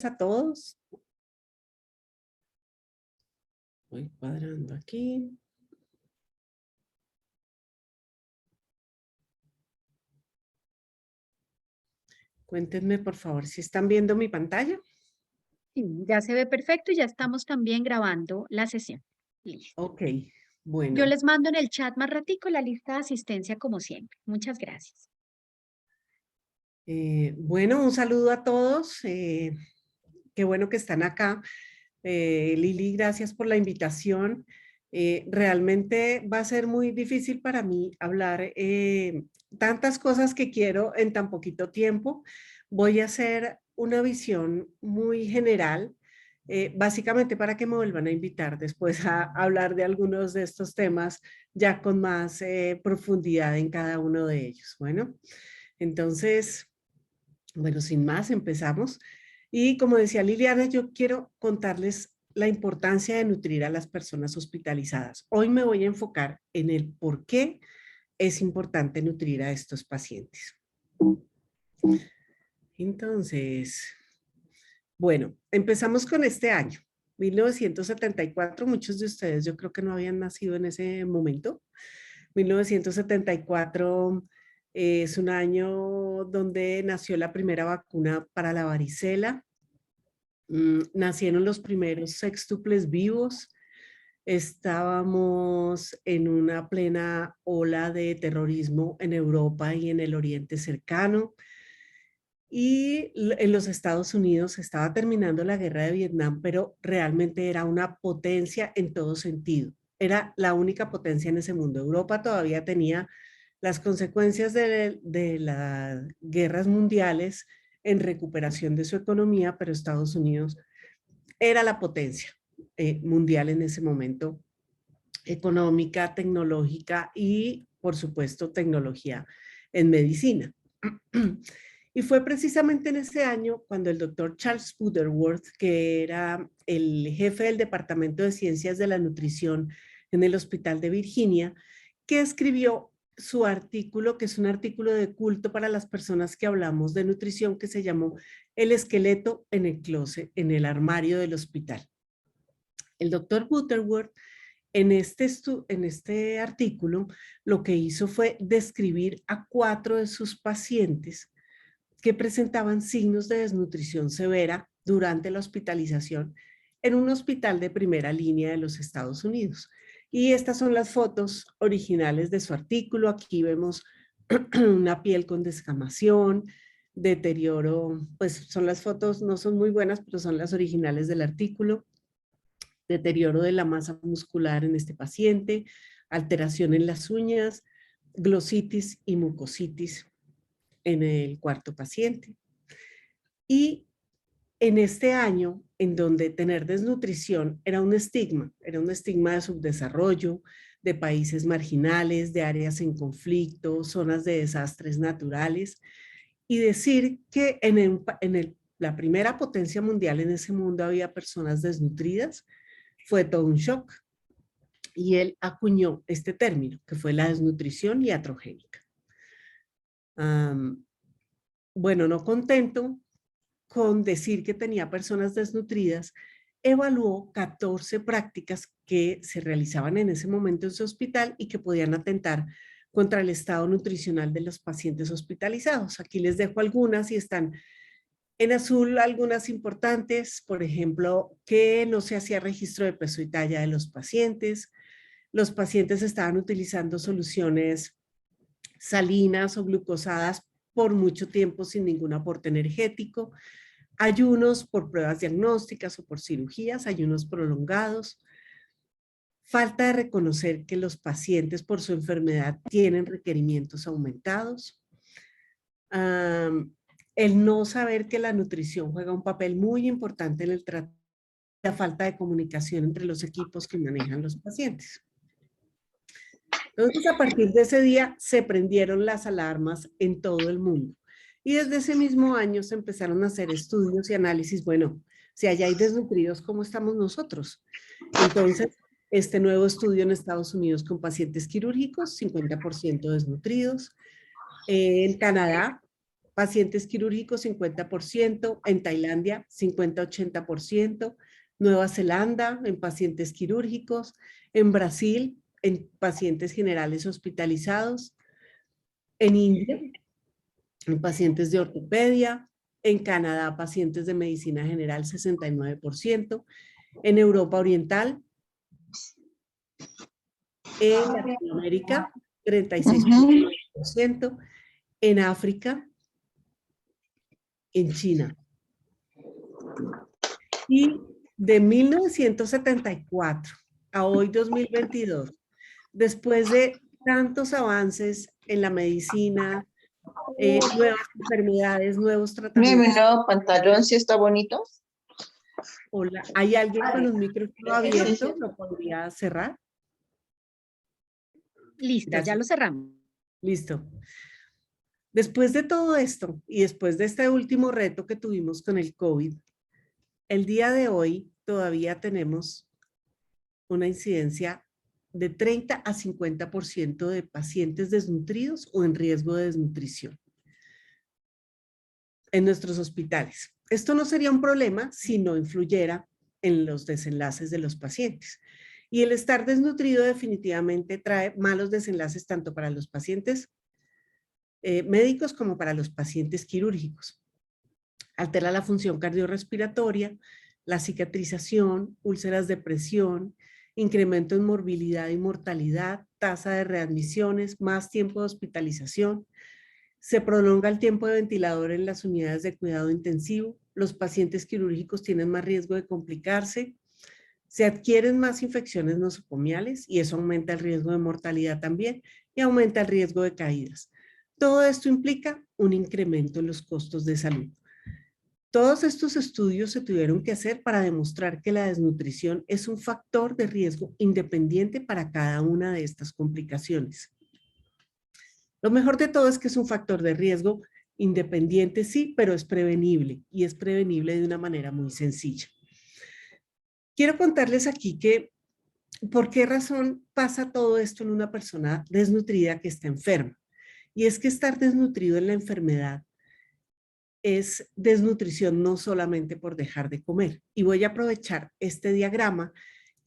A todos. Voy cuadrando aquí. Cuéntenme, por favor, si están viendo mi pantalla. Sí, ya se ve perfecto y ya estamos también grabando la sesión. Listo. Ok, Yo bueno. les mando en el chat más ratico la lista de asistencia como siempre. Muchas gracias. Bueno, un saludo a todos. Qué bueno que están acá. Lili, gracias por la invitación. Realmente va a ser muy difícil para mí hablar tantas cosas que quiero en tan poquito tiempo. Voy a hacer una visión muy general, básicamente para que me vuelvan a invitar después a hablar de algunos de estos temas ya con más profundidad en cada uno de ellos. Bueno, entonces, bueno, sin más, empezamos. Y como decía Liliana, yo quiero contarles la importancia de nutrir a las personas hospitalizadas. Hoy me voy a enfocar en el por qué es importante nutrir a estos pacientes. Entonces, bueno, empezamos con este año, 1974. Muchos de ustedes yo creo que no habían nacido en ese momento. 1974 es un año donde nació la primera vacuna para la varicela. Nacieron los primeros sextuples vivos. Estábamos en una plena ola de terrorismo en Europa y en el Oriente Cercano. Y en los Estados Unidos estaba terminando la guerra de Vietnam, pero realmente era una potencia en todo sentido. Era la única potencia en ese mundo. Europa todavía tenía las consecuencias de las guerras mundiales en recuperación de su economía, pero Estados Unidos era la potencia mundial en ese momento, económica, tecnológica y, por supuesto, tecnología en medicina. Y fue precisamente en ese año cuando el doctor Charles Butterworth, que era el jefe del Departamento de Ciencias de la Nutrición en el Hospital de Virginia, que escribió su artículo, que es un artículo de culto para las personas que hablamos de nutrición, que se llamó El esqueleto en el closet, en el armario del hospital. El doctor Butterworth en este artículo lo que hizo fue describir a 4 de sus pacientes que presentaban signos de desnutrición severa durante la hospitalización en un hospital de primera línea de los Estados Unidos. Y estas son las fotos originales de su artículo. Aquí vemos una piel con descamación, deterioro, pues son las fotos, no son muy buenas, pero son las originales del artículo. Deterioro de la masa muscular en este paciente, alteración en las uñas, glositis y mucositis en el cuarto paciente. Y en este año, en donde tener desnutrición era un estigma de subdesarrollo, de países marginales, de áreas en conflicto, zonas de desastres naturales, y decir que la primera potencia mundial en ese mundo había personas desnutridas, fue todo un shock. Y él acuñó este término, que fue la desnutrición iatrogénica. Bueno, no contento con decir que tenía personas desnutridas, evaluó 14 prácticas que se realizaban en ese momento en su hospital y que podían atentar contra el estado nutricional de los pacientes hospitalizados. Aquí les dejo algunas y están en azul algunas importantes, por ejemplo, que no se hacía registro de peso y talla de los pacientes estaban utilizando soluciones salinas o glucosadas por mucho tiempo sin ningún aporte energético, ayunos por pruebas diagnósticas o por cirugías, ayunos prolongados, falta de reconocer que los pacientes por su enfermedad tienen requerimientos aumentados, el no saber que la nutrición juega un papel muy importante en el tratamiento, la falta de comunicación entre los equipos que manejan los pacientes. Entonces, a partir de ese día se prendieron las alarmas en todo el mundo. Y desde ese mismo año se empezaron a hacer estudios y análisis, bueno, si allá hay desnutridos, ¿cómo estamos nosotros? Entonces, este nuevo estudio en Estados Unidos con pacientes quirúrgicos, 50% desnutridos. En Canadá, pacientes quirúrgicos 50%, en Tailandia 50-80%, Nueva Zelanda en pacientes quirúrgicos, en Brasil en pacientes generales hospitalizados, en India en pacientes de ortopedia, en Canadá pacientes de medicina general 69%, en Europa Oriental, en Latinoamérica 36%, en África, en China. Y de 1974 a hoy 2022, después de tantos avances en la medicina, nuevas enfermedades, nuevos Mira, mi tratamientos. nuevo pantalón sí está bonito. Hola, ¿hay alguien con un micrófono abierto? ¿Lo podría cerrar? Listo, ya Gracias. lo cerramos. Listo. Después de todo esto y después de este último reto que tuvimos con el COVID, el día de hoy todavía tenemos una incidencia de 30 a 50% de pacientes desnutridos o en riesgo de desnutrición en nuestros hospitales. Esto no sería un problema si no influyera en los desenlaces de los pacientes. Y el estar desnutrido definitivamente trae malos desenlaces tanto para los pacientes médicos como para los pacientes quirúrgicos. Altera la función cardiorrespiratoria, la cicatrización, úlceras de presión, incremento en morbilidad y mortalidad, tasa de readmisiones, más tiempo de hospitalización. Se prolonga el tiempo de ventilador en las unidades de cuidado intensivo. Los pacientes quirúrgicos tienen más riesgo de complicarse. Se adquieren más infecciones nosocomiales y eso aumenta el riesgo de mortalidad también y aumenta el riesgo de caídas. Todo esto implica un incremento en los costos de salud. Todos estos estudios se tuvieron que hacer para demostrar que la desnutrición es un factor de riesgo independiente para cada una de estas complicaciones. Lo mejor de todo es que es un factor de riesgo independiente, sí, pero es prevenible y es prevenible de una manera muy sencilla. Quiero contarles aquí que por qué razón pasa todo esto en una persona desnutrida que está enferma. Y es que estar desnutrido en la enfermedad es desnutrición no solamente por dejar de comer. Y voy a aprovechar este diagrama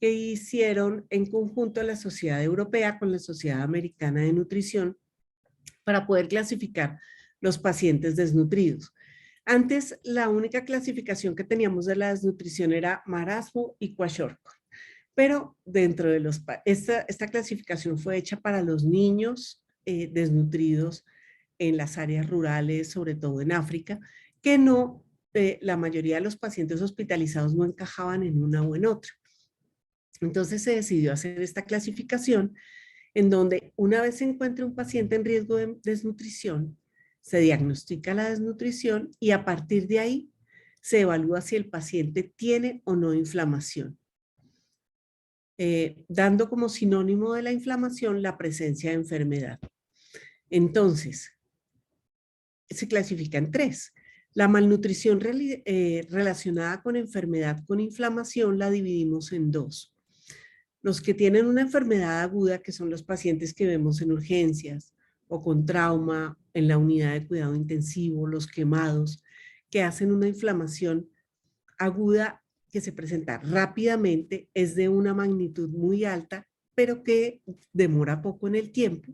que hicieron en conjunto la Sociedad Europea con la Sociedad Americana de Nutrición para poder clasificar los pacientes desnutridos. Antes, la única clasificación que teníamos de la desnutrición era marasmo y kwashiorkor. Pero dentro de esta clasificación fue hecha para los niños desnutridos en las áreas rurales, sobre todo en África, que no, la mayoría de los pacientes hospitalizados no encajaban en una o en otra. Entonces se decidió hacer esta clasificación en donde una vez se encuentre un paciente en riesgo de desnutrición, se diagnostica la desnutrición y a partir de ahí se evalúa si el paciente tiene o no inflamación, dando como sinónimo de la inflamación la presencia de enfermedad. Entonces, se clasifica en tres. La malnutrición relacionada con enfermedad con inflamación la dividimos en dos. Los que tienen una enfermedad aguda, que son los pacientes que vemos en urgencias o con trauma en la unidad de cuidado intensivo, los quemados, que hacen una inflamación aguda que se presenta rápidamente, es de una magnitud muy alta, pero que demora poco en el tiempo.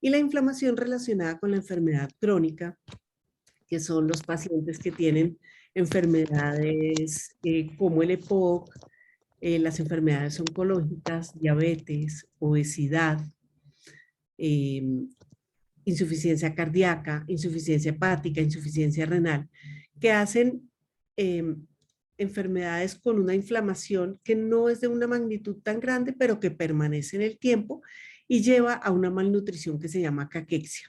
Y la inflamación relacionada con la enfermedad crónica, que son los pacientes que tienen enfermedades como el EPOC, las enfermedades oncológicas, diabetes, obesidad, insuficiencia cardíaca, insuficiencia hepática, insuficiencia renal, que hacen enfermedades con una inflamación que no es de una magnitud tan grande, pero que permanece en el tiempo y lleva a una malnutrición que se llama caquexia.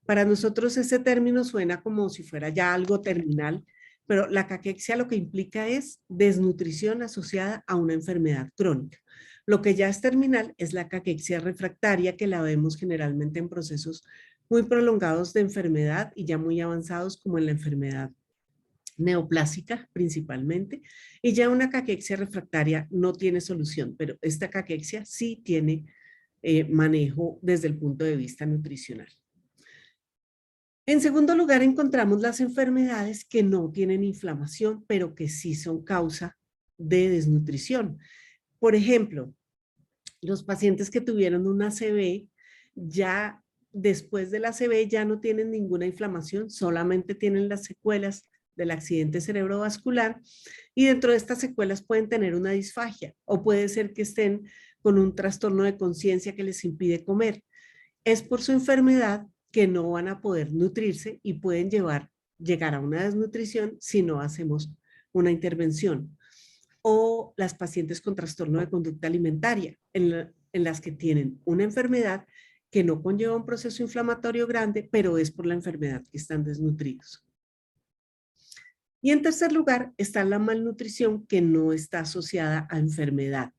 Para nosotros ese término suena como si fuera ya algo terminal, pero la caquexia lo que implica es desnutrición asociada a una enfermedad crónica. Lo que ya es terminal es la caquexia refractaria, que la vemos generalmente en procesos muy prolongados de enfermedad y ya muy avanzados, como en la enfermedad neoplásica principalmente, y ya una caquexia refractaria no tiene solución, pero esta caquexia sí tiene manejo desde el punto de vista nutricional. En segundo lugar, encontramos las enfermedades que no tienen inflamación, pero que sí son causa de desnutrición. Por ejemplo, los pacientes que tuvieron una ACV, ya después de la ACV ya no tienen ninguna inflamación, solamente tienen las secuelas del accidente cerebrovascular y dentro de estas secuelas pueden tener una disfagia o puede ser que estén con un trastorno de conciencia que les impide comer. Es por su enfermedad que no van a poder nutrirse y pueden llegar a una desnutrición si no hacemos una intervención. O las pacientes con trastorno de conducta alimentaria, en las que tienen una enfermedad que no conlleva un proceso inflamatorio grande, pero es por la enfermedad que están desnutridos. Y en tercer lugar está la malnutrición que no está asociada a enfermedad,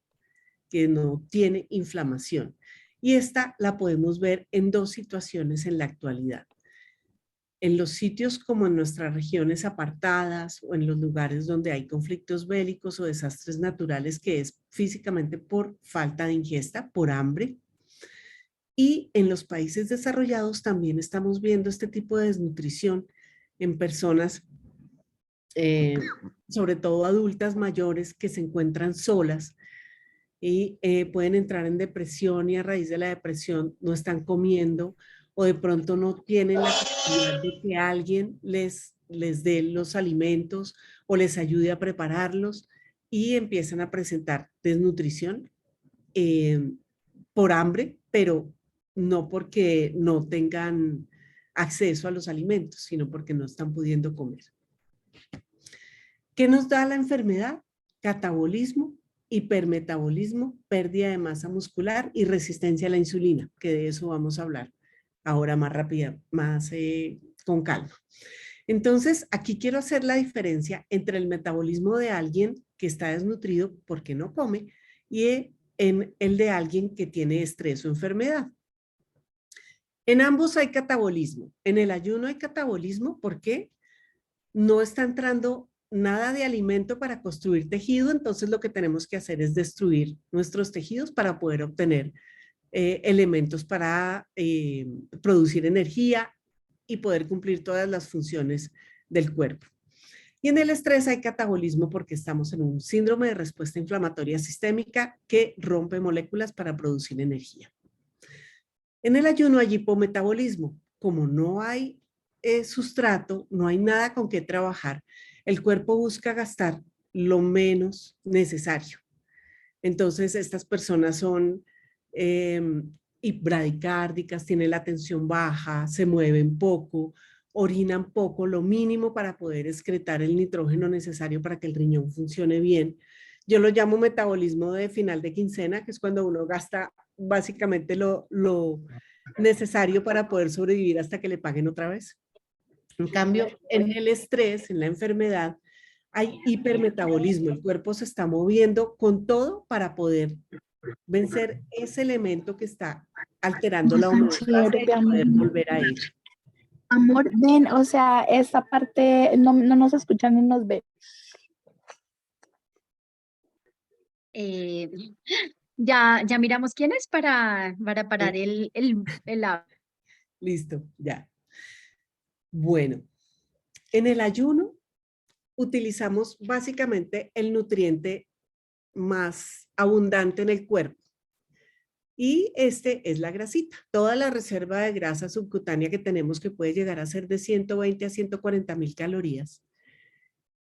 que no tiene inflamación. Y esta la podemos ver en dos situaciones en la actualidad. En los sitios como en nuestras regiones apartadas o en los lugares donde hay conflictos bélicos o desastres naturales, que es físicamente por falta de ingesta, por hambre. Y en los países desarrollados también estamos viendo este tipo de desnutrición en personas, sobre todo adultas mayores que se encuentran solas y pueden entrar en depresión y a raíz de la depresión no están comiendo o de pronto no tienen la capacidad de que alguien les dé los alimentos o les ayude a prepararlos y empiezan a presentar desnutrición por hambre, pero no porque no tengan acceso a los alimentos, sino porque no están pudiendo comer. ¿Qué nos da la enfermedad? Catabolismo, hipermetabolismo, pérdida de masa muscular y resistencia a la insulina, que de eso vamos a hablar ahora más rápida, más con calma. Entonces, aquí quiero hacer la diferencia entre el metabolismo de alguien que está desnutrido porque no come y en el de alguien que tiene estrés o enfermedad. En ambos hay catabolismo. En el ayuno hay catabolismo porque no está entrando nada de alimento para construir tejido, entonces lo que tenemos que hacer es destruir nuestros tejidos para poder obtener elementos para producir energía y poder cumplir todas las funciones del cuerpo. Y en el estrés hay catabolismo porque estamos en un síndrome de respuesta inflamatoria sistémica que rompe moléculas para producir energía. En el ayuno hay hipometabolismo. Como no hay sustrato, no hay nada con qué trabajar, el cuerpo busca gastar lo menos necesario. Entonces, estas personas son bradicárdicas, tienen la tensión baja, se mueven poco, orinan poco, lo mínimo para poder excretar el nitrógeno necesario para que el riñón funcione bien. Yo lo llamo metabolismo de final de quincena, que es cuando uno gasta básicamente lo necesario para poder sobrevivir hasta que le paguen otra vez. En cambio, en el estrés, en la enfermedad, hay hipermetabolismo. El cuerpo se está moviendo con todo para poder vencer ese elemento que está alterando la homeostasis y poder volver a él. Amor, ven, o sea, esta parte no nos escuchan ni nos ven. Ya miramos quién es para parar el Listo, ya. Bueno, en el ayuno utilizamos básicamente el nutriente más abundante en el cuerpo. Y este es la grasita. Toda la reserva de grasa subcutánea que tenemos, que puede llegar a ser de 120 a 140.000 calorías,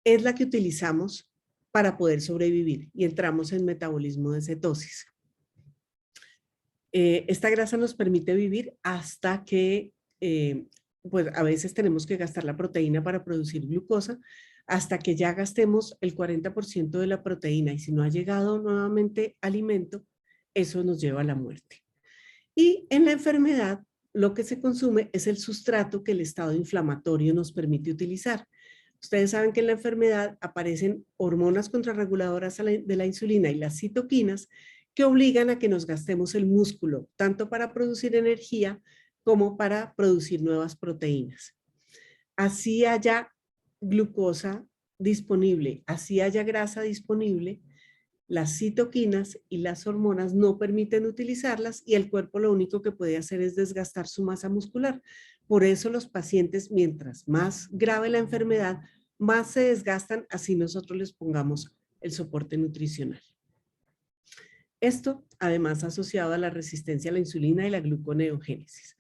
es la que utilizamos para poder sobrevivir y entramos en metabolismo de cetosis. Esta grasa nos permite vivir hasta que, pues a veces tenemos que gastar la proteína para producir glucosa, hasta que ya gastemos el 40% de la proteína y si no ha llegado nuevamente alimento, eso nos lleva a la muerte. Y en la enfermedad, lo que se consume es el sustrato que el estado inflamatorio nos permite utilizar. Ustedes saben que en la enfermedad aparecen hormonas contrarreguladoras de la insulina y las citoquinas que obligan a que nos gastemos el músculo, tanto para producir energía como para producir nuevas proteínas. Así haya glucosa disponible, así haya grasa disponible, las citoquinas y las hormonas no permiten utilizarlas y el cuerpo lo único que puede hacer es desgastar su masa muscular, Por eso los pacientes, mientras más grave la enfermedad, más se desgastan, así nosotros les pongamos el soporte nutricional. Esto, además, asociado a la resistencia a la insulina y la gluconeogénesis.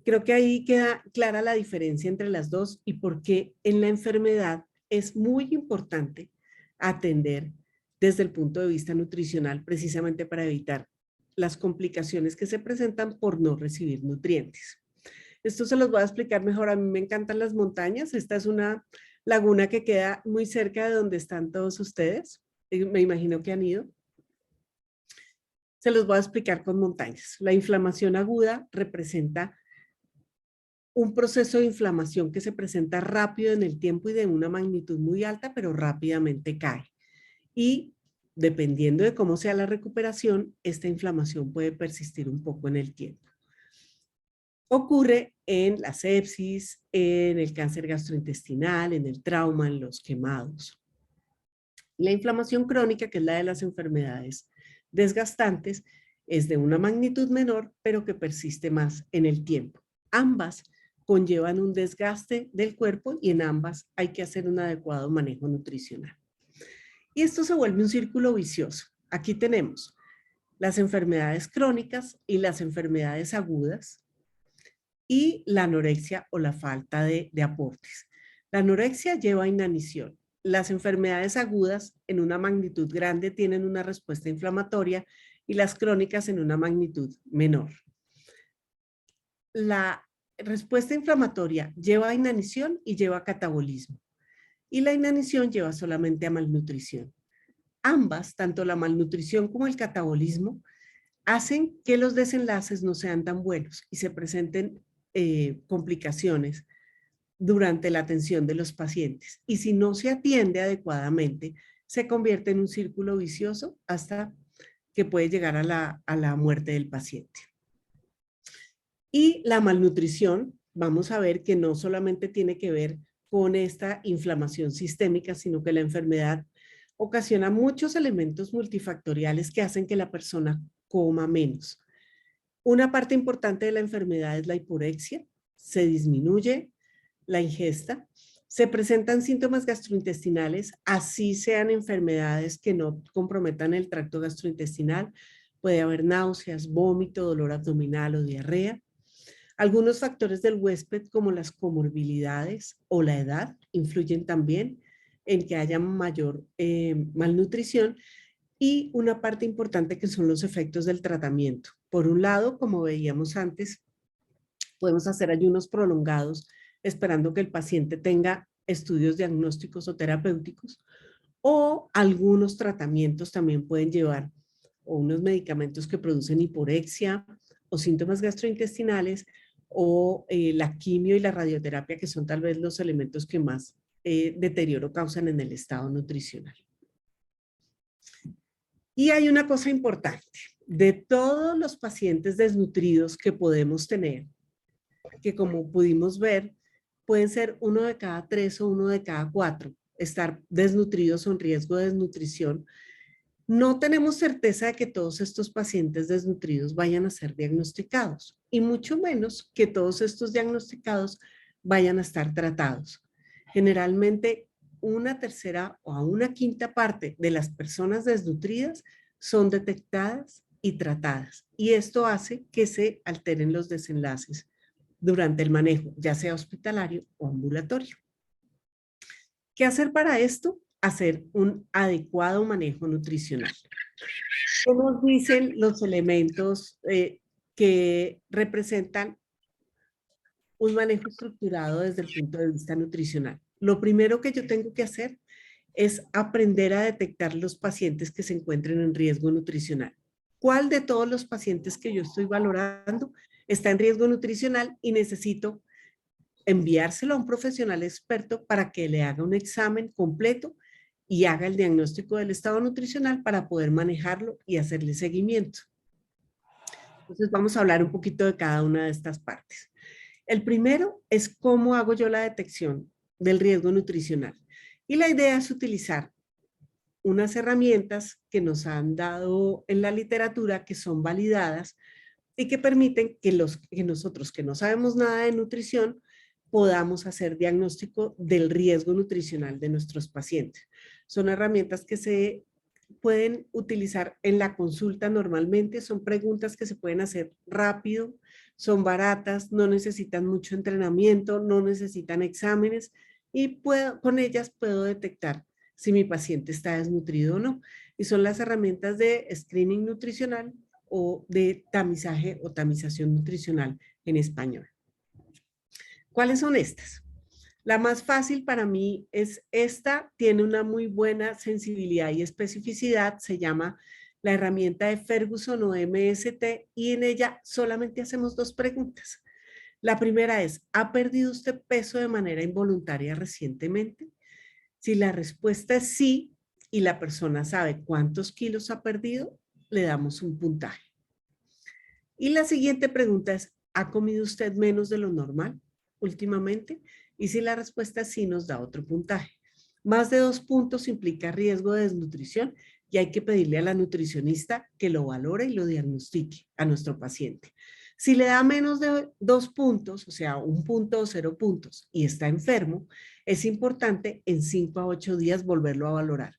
Creo que ahí queda clara la diferencia entre las dos y por qué en la enfermedad es muy importante atender desde el punto de vista nutricional, precisamente para evitar las complicaciones que se presentan por no recibir nutrientes. Esto se los voy a explicar mejor. A mí me encantan las montañas. Esta es una laguna que queda muy cerca de donde están todos ustedes. Me imagino que han ido. Se los voy a explicar con montañas. La inflamación aguda representa un proceso de inflamación que se presenta rápido en el tiempo y de una magnitud muy alta, pero rápidamente cae. Y dependiendo de cómo sea la recuperación, esta inflamación puede persistir un poco en el tiempo. Ocurre en la sepsis, en el cáncer gastrointestinal, en el trauma, en los quemados. La inflamación crónica, que es la de las enfermedades desgastantes, es de una magnitud menor, pero que persiste más en el tiempo. Ambas conllevan un desgaste del cuerpo y en ambas hay que hacer un adecuado manejo nutricional. Y esto se vuelve un círculo vicioso. Aquí tenemos las enfermedades crónicas y las enfermedades agudas y la anorexia o la falta de aportes. La anorexia lleva a inanición. Las enfermedades agudas en una magnitud grande tienen una respuesta inflamatoria y las crónicas en una magnitud menor. La respuesta inflamatoria lleva a inanición y lleva a catabolismo. Y la inanición lleva solamente a malnutrición. Ambas, tanto la malnutrición como el catabolismo, hacen que los desenlaces no sean tan buenos y se presenten complicaciones durante la atención de los pacientes. Y si no se atiende adecuadamente, se convierte en un círculo vicioso hasta que puede llegar a la muerte del paciente. Y la malnutrición, vamos a ver que no solamente tiene que ver con esta inflamación sistémica, sino que la enfermedad ocasiona muchos elementos multifactoriales que hacen que la persona coma menos. Una parte importante de la enfermedad es la hiporexia, se disminuye la ingesta, se presentan síntomas gastrointestinales, así sean enfermedades que no comprometan el tracto gastrointestinal, puede haber náuseas, vómito, dolor abdominal o diarrea. Algunos factores del huésped como las comorbilidades o la edad influyen también en que haya mayor malnutrición y una parte importante que son los efectos del tratamiento. Por un lado, como veíamos antes, podemos hacer ayunos prolongados esperando que el paciente tenga estudios diagnósticos o terapéuticos o algunos tratamientos también pueden llevar o unos medicamentos que producen hiporexia o síntomas gastrointestinales o la quimio y la radioterapia, que son tal vez los elementos que más deterioro causan en el estado nutricional. Y hay una cosa importante, de todos los pacientes desnutridos que podemos tener, que como pudimos ver, pueden ser 1 de cada 3 o 1 de cada 4, estar desnutridos o en riesgo de desnutrición. No tenemos certeza de que todos estos pacientes desnutridos vayan a ser diagnosticados y mucho menos que todos estos diagnosticados vayan a estar tratados. Generalmente, 1/3 o a 1/5 parte de las personas desnutridas son detectadas y tratadas. Y esto hace que se alteren los desenlaces durante el manejo, ya sea hospitalario o ambulatorio. ¿Qué hacer para esto? Hacer un adecuado manejo nutricional. ¿Qué nos dicen los elementos que representan un manejo estructurado desde el punto de vista nutricional? Lo primero que yo tengo que hacer es aprender a detectar los pacientes que se encuentren en riesgo nutricional. ¿Cuál de todos los pacientes que yo estoy valorando está en riesgo nutricional y necesito enviárselo a un profesional experto para que le haga un examen completo y haga el diagnóstico del estado nutricional para poder manejarlo y hacerle seguimiento? Entonces vamos a hablar un poquito de cada una de estas partes. El primero es cómo hago yo la detección del riesgo nutricional. Y la idea es utilizar unas herramientas que nos han dado en la literatura que son validadas y que permiten que nosotros que no sabemos nada de nutrición podamos hacer diagnóstico del riesgo nutricional de nuestros pacientes. Son herramientas que se pueden utilizar en la consulta normalmente, son preguntas que se pueden hacer rápido, son baratas, no necesitan mucho entrenamiento, no necesitan exámenes y con ellas puedo detectar si mi paciente está desnutrido o no. Y son las herramientas de screening nutricional o de tamizaje o tamización nutricional en español. ¿Cuáles son estas? La más fácil para mí es esta, tiene una muy buena sensibilidad y especificidad, se llama la herramienta de Ferguson o MST y en ella solamente hacemos 2 preguntas. La primera es, ¿ha perdido usted peso de manera involuntaria recientemente? Si la respuesta es sí y la persona sabe cuántos kilos ha perdido, le damos un puntaje. Y la siguiente pregunta es, ¿ha comido usted menos de lo normal últimamente? Y si la respuesta es sí, nos da otro puntaje. Más de 2 puntos implica riesgo de desnutrición y hay que pedirle a la nutricionista que lo valore y lo diagnostique a nuestro paciente. Si le da menos de 2 puntos, o sea, 1 punto o 0 puntos, y está enfermo, es importante en 5 a 8 días volverlo a valorar,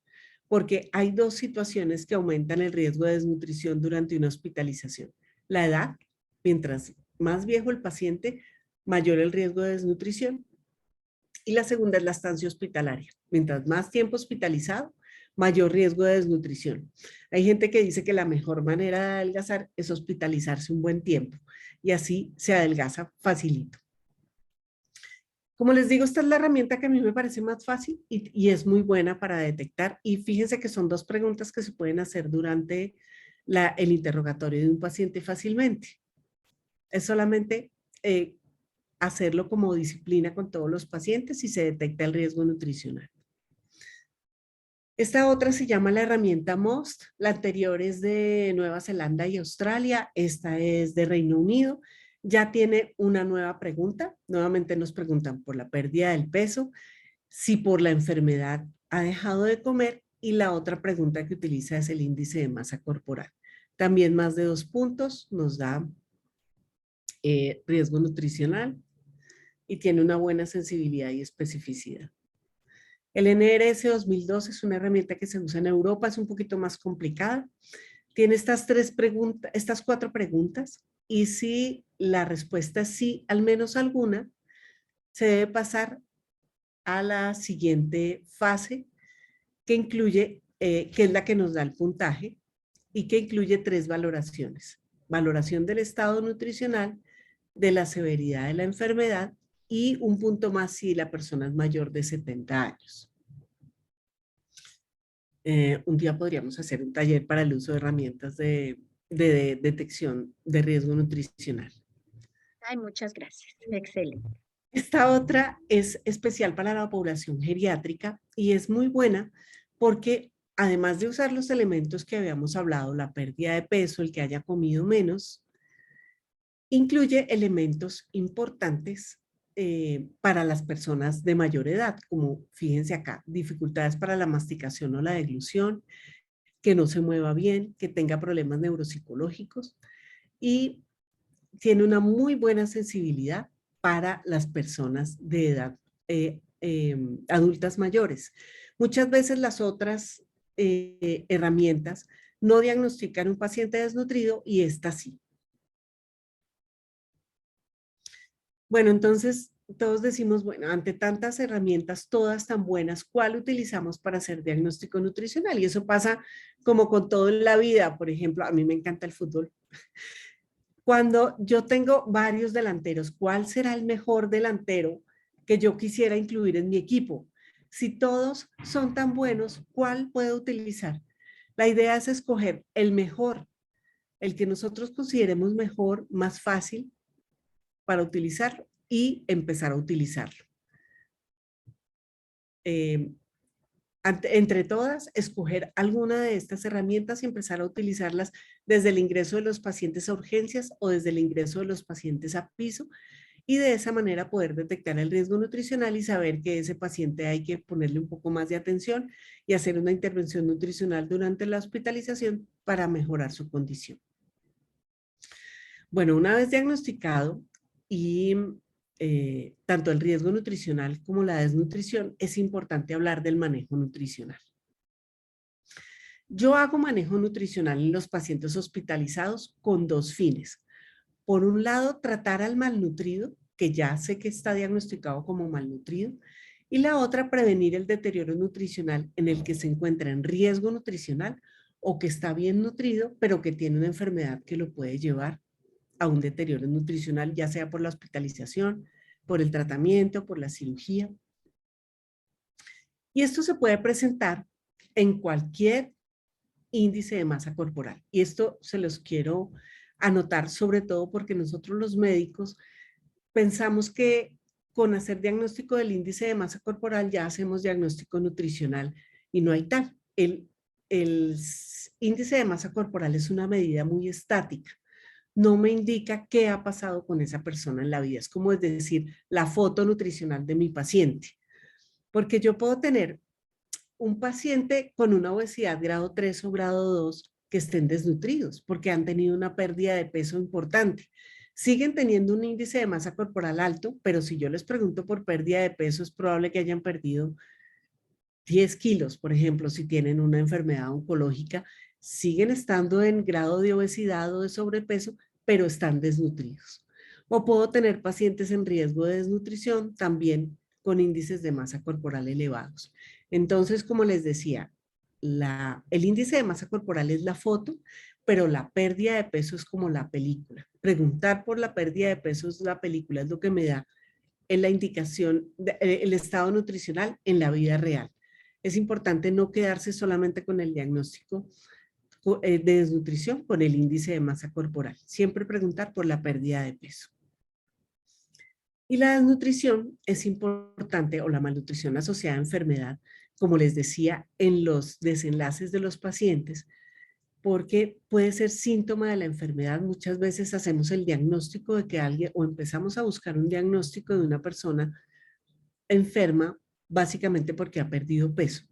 porque hay 2 situaciones que aumentan el riesgo de desnutrición durante una hospitalización. La edad, mientras más viejo el paciente, mayor el riesgo de desnutrición. Y la segunda es la estancia hospitalaria. Mientras más tiempo hospitalizado, mayor riesgo de desnutrición. Hay gente que dice que la mejor manera de adelgazar es hospitalizarse un buen tiempo y así se adelgaza facilito. Como les digo, esta es la herramienta que a mí me parece más fácil y es muy buena para detectar. Y fíjense que son 2 preguntas que se pueden hacer durante el interrogatorio de un paciente fácilmente. Es solamente hacerlo como disciplina con todos los pacientes y se detecta el riesgo nutricional. Esta otra se llama la herramienta MOST, la anterior es de Nueva Zelanda y Australia, esta es de Reino Unido, ya tiene una nueva pregunta, nuevamente nos preguntan por la pérdida del peso, si por la enfermedad ha dejado de comer y la otra pregunta que utiliza es el índice de masa corporal. También más de 2 puntos nos da riesgo nutricional y tiene una buena sensibilidad y especificidad. El NRS 2002 es una herramienta que se usa en Europa, es un poquito más complicada. Tiene estas 4 preguntas y si la respuesta es sí, al menos alguna, se debe pasar a la siguiente fase que incluye, que es la que nos da el puntaje y que incluye 3 valoraciones. Valoración del estado nutricional, de la severidad de la enfermedad y un punto más si la persona es mayor de 70 años. Un día podríamos hacer un taller para el uso de herramientas de detección de riesgo nutricional. Ay, muchas gracias. Excelente. Esta otra es especial para la población geriátrica y es muy buena porque además de usar los elementos que habíamos hablado, la pérdida de peso, el que haya comido menos, incluye elementos importantes para las personas de mayor edad, como fíjense acá, dificultades para la masticación o la deglución, que no se mueva bien, que tenga problemas neuropsicológicos y tiene una muy buena sensibilidad para las personas de edad adultas mayores. Muchas veces las otras herramientas no diagnostican un paciente desnutrido y esta sí. Bueno, entonces todos decimos, bueno, ante tantas herramientas, todas tan buenas, ¿cuál utilizamos para hacer diagnóstico nutricional? Y eso pasa como con todo en la vida. Por ejemplo, a mí me encanta el fútbol. Cuando yo tengo varios delanteros, ¿cuál será el mejor delantero que yo quisiera incluir en mi equipo? Si todos son tan buenos, ¿cuál puedo utilizar? La idea es escoger el mejor, el que nosotros consideremos mejor, más fácil para utilizarlo y empezar a utilizarlo. Entre todas, escoger alguna de estas herramientas y empezar a utilizarlas desde el ingreso de los pacientes a urgencias o desde el ingreso de los pacientes a piso y de esa manera poder detectar el riesgo nutricional y saber que ese paciente hay que ponerle un poco más de atención y hacer una intervención nutricional durante la hospitalización para mejorar su condición. Bueno, una vez diagnosticado y tanto el riesgo nutricional como la desnutrición, es importante hablar del manejo nutricional. Yo hago manejo nutricional en los pacientes hospitalizados con dos fines. Por un lado, tratar al malnutrido, que ya sé que está diagnosticado como malnutrido, y la otra, prevenir el deterioro nutricional en el que se encuentra en riesgo nutricional o que está bien nutrido, pero que tiene una enfermedad que lo puede llevar a un deterioro nutricional, ya sea por la hospitalización, por el tratamiento, por la cirugía. Y esto se puede presentar en cualquier índice de masa corporal. Y esto se los quiero anotar sobre todo porque nosotros los médicos pensamos que con hacer diagnóstico del índice de masa corporal ya hacemos diagnóstico nutricional y no hay tal. El índice de masa corporal es una medida muy estática. No me indica qué ha pasado con esa persona en la vida. Es como decir, la foto nutricional de mi paciente. Porque yo puedo tener un paciente con una obesidad grado 3 o grado 2 que estén desnutridos porque han tenido una pérdida de peso importante. Siguen teniendo un índice de masa corporal alto, pero si yo les pregunto por pérdida de peso, es probable que hayan perdido 10 kilos, por ejemplo, si tienen una enfermedad oncológica, siguen estando en grado de obesidad o de sobrepeso, pero están desnutridos. O puedo tener pacientes en riesgo de desnutrición también con índices de masa corporal elevados. Entonces, como les decía, el índice de masa corporal es la foto, pero la pérdida de peso es como la película. Preguntar por la pérdida de peso es la película, es lo que me da en la indicación, el estado nutricional en la vida real. Es importante no quedarse solamente con el diagnóstico de desnutrición, con el índice de masa corporal. Siempre preguntar por la pérdida de peso. Y la desnutrición es importante, o la malnutrición asociada a enfermedad, como les decía, en los desenlaces de los pacientes, porque puede ser síntoma de la enfermedad. Muchas veces hacemos el diagnóstico de que alguien, o empezamos a buscar un diagnóstico de una persona enferma, básicamente porque ha perdido peso.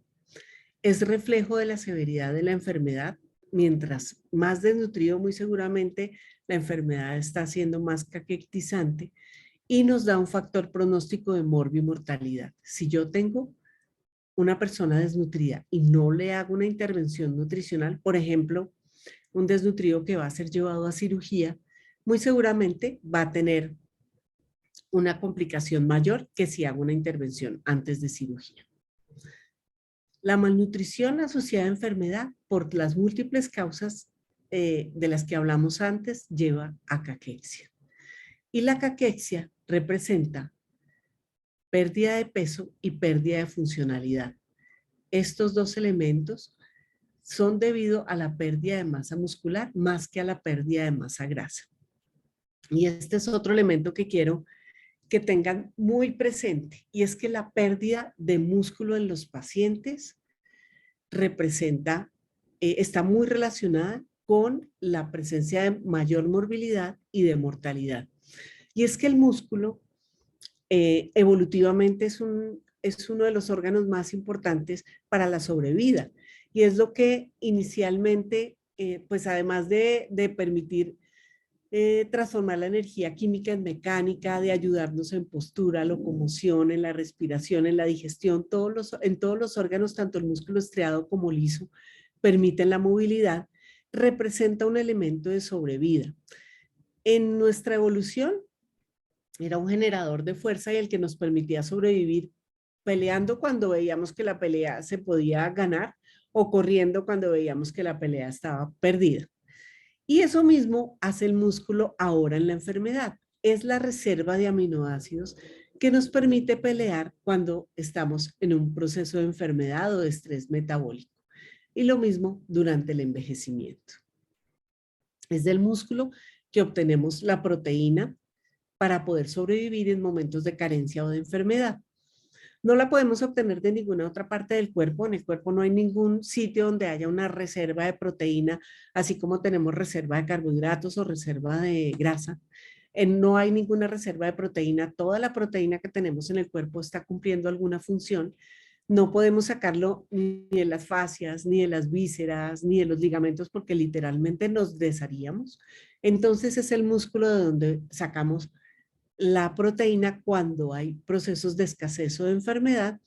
Es reflejo de la severidad de la enfermedad. Mientras más desnutrido, muy seguramente la enfermedad está siendo más caquetizante y nos da un factor pronóstico de morbio y mortalidad. Si yo tengo una persona desnutrida y no le hago una intervención nutricional, por ejemplo, un desnutrido que va a ser llevado a cirugía, muy seguramente va a tener una complicación mayor que si hago una intervención antes de cirugía. La malnutrición asociada a enfermedad, por las múltiples causas de las que hablamos antes, lleva a caquexia. Y la caquexia representa pérdida de peso y pérdida de funcionalidad. Estos dos elementos son debido a la pérdida de masa muscular más que a la pérdida de masa grasa. Y este es otro elemento que quiero que tengan muy presente, y es que la pérdida de músculo en los pacientes está muy relacionada con la presencia de mayor morbilidad y de mortalidad. Y es que el músculo evolutivamente es uno de los órganos más importantes para la sobrevida, y es lo que inicialmente, pues además de permitir transformar la energía química en mecánica, de ayudarnos en postura, locomoción, en la respiración, en la digestión, en todos los órganos, tanto el músculo estriado como liso, permiten la movilidad, representa un elemento de sobrevida. En nuestra evolución, era un generador de fuerza y el que nos permitía sobrevivir peleando cuando veíamos que la pelea se podía ganar o corriendo cuando veíamos que la pelea estaba perdida. Y eso mismo hace el músculo ahora en la enfermedad. Es la reserva de aminoácidos que nos permite pelear cuando estamos en un proceso de enfermedad o de estrés metabólico. Y lo mismo durante el envejecimiento. Es del músculo que obtenemos la proteína para poder sobrevivir en momentos de carencia o de enfermedad. No la podemos obtener de ninguna otra parte del cuerpo. En el cuerpo no hay ningún sitio donde haya una reserva de proteína, así como tenemos reserva de carbohidratos o reserva de grasa. No hay ninguna reserva de proteína. Toda la proteína que tenemos en el cuerpo está cumpliendo alguna función. No podemos sacarlo ni de las fascias, ni de las vísceras, ni de los ligamentos, porque literalmente nos desharíamos. Entonces es el músculo de donde sacamos la proteína cuando hay procesos de escasez o de enfermedad,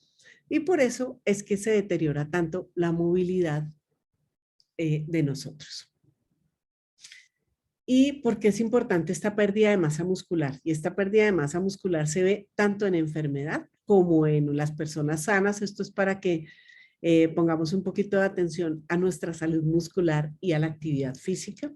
y por eso es que se deteriora tanto la movilidad de nosotros. ¿Y por qué es importante esta pérdida de masa muscular? Y esta pérdida de masa muscular se ve tanto en enfermedad como en las personas sanas. Esto es para que pongamos un poquito de atención a nuestra salud muscular y a la actividad física.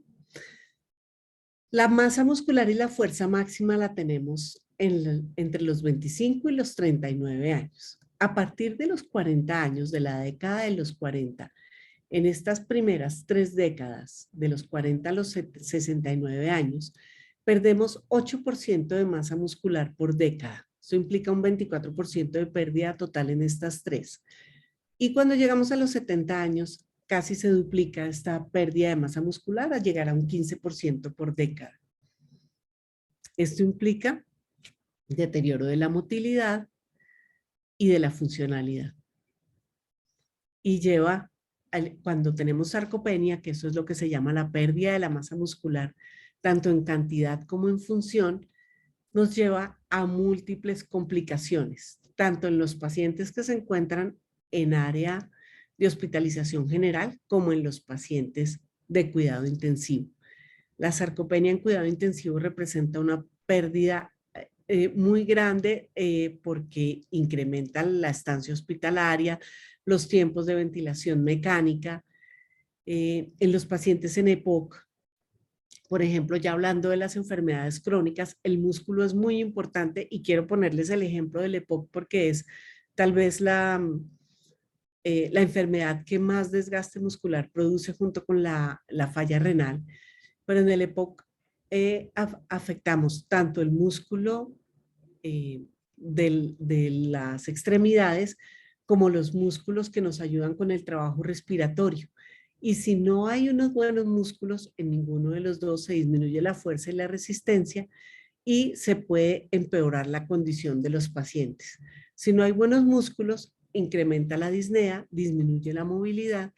La masa muscular y la fuerza máxima la tenemos entre los 25 y los 39 años. A partir de los 40 años, de la década de los 40, en estas primeras 3 décadas, de los 40 a los 69 años, perdemos 8% de masa muscular por década. Eso implica un 24% de pérdida total en estas 3. Y cuando llegamos a los 70 años, casi se duplica esta pérdida de masa muscular a llegar a un 15% por década. Esto implica deterioro de la motilidad y de la funcionalidad. Y lleva, cuando tenemos sarcopenia, que eso es lo que se llama la pérdida de la masa muscular, tanto en cantidad como en función, nos lleva a múltiples complicaciones, tanto en los pacientes que se encuentran en área de hospitalización general como en los pacientes de cuidado intensivo. La sarcopenia en cuidado intensivo representa una pérdida muy grande porque incrementa la estancia hospitalaria, los tiempos de ventilación mecánica. En los pacientes en EPOC, por ejemplo, ya hablando de las enfermedades crónicas, el músculo es muy importante y quiero ponerles el ejemplo del EPOC porque es tal vez la enfermedad que más desgaste muscular produce junto con la falla renal. Pero en el EPOC afectamos tanto el músculo de las extremidades como los músculos que nos ayudan con el trabajo respiratorio. Y si no hay unos buenos músculos, en ninguno de los dos se disminuye la fuerza y la resistencia y se puede empeorar la condición de los pacientes. Si no hay buenos músculos, incrementa la disnea, disminuye la movilidad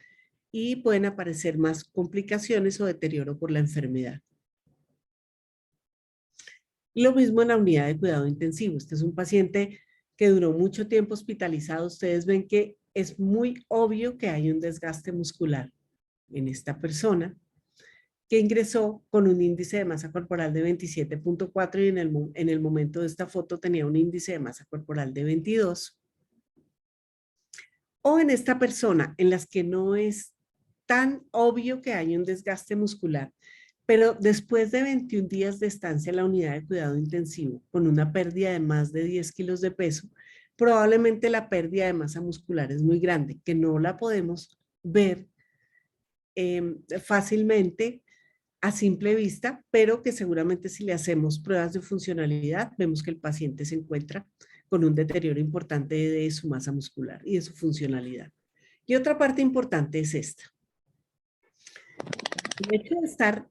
y pueden aparecer más complicaciones o deterioro por la enfermedad. Lo mismo en la unidad de cuidado intensivo. Este es un paciente que duró mucho tiempo hospitalizado. Ustedes ven que es muy obvio que hay un desgaste muscular en esta persona que ingresó con un índice de masa corporal de 27.4 y en el momento de esta foto tenía un índice de masa corporal de 22. O en esta persona en las que no es tan obvio que hay un desgaste muscular, pero después de 21 días de estancia en la unidad de cuidado intensivo, con una pérdida de más de 10 kilos de peso, probablemente la pérdida de masa muscular es muy grande, que no la podemos ver fácilmente a simple vista, pero que seguramente si le hacemos pruebas de funcionalidad, vemos que el paciente se encuentra con un deterioro importante de su masa muscular y de su funcionalidad. Y otra parte importante es esta. El hecho de estar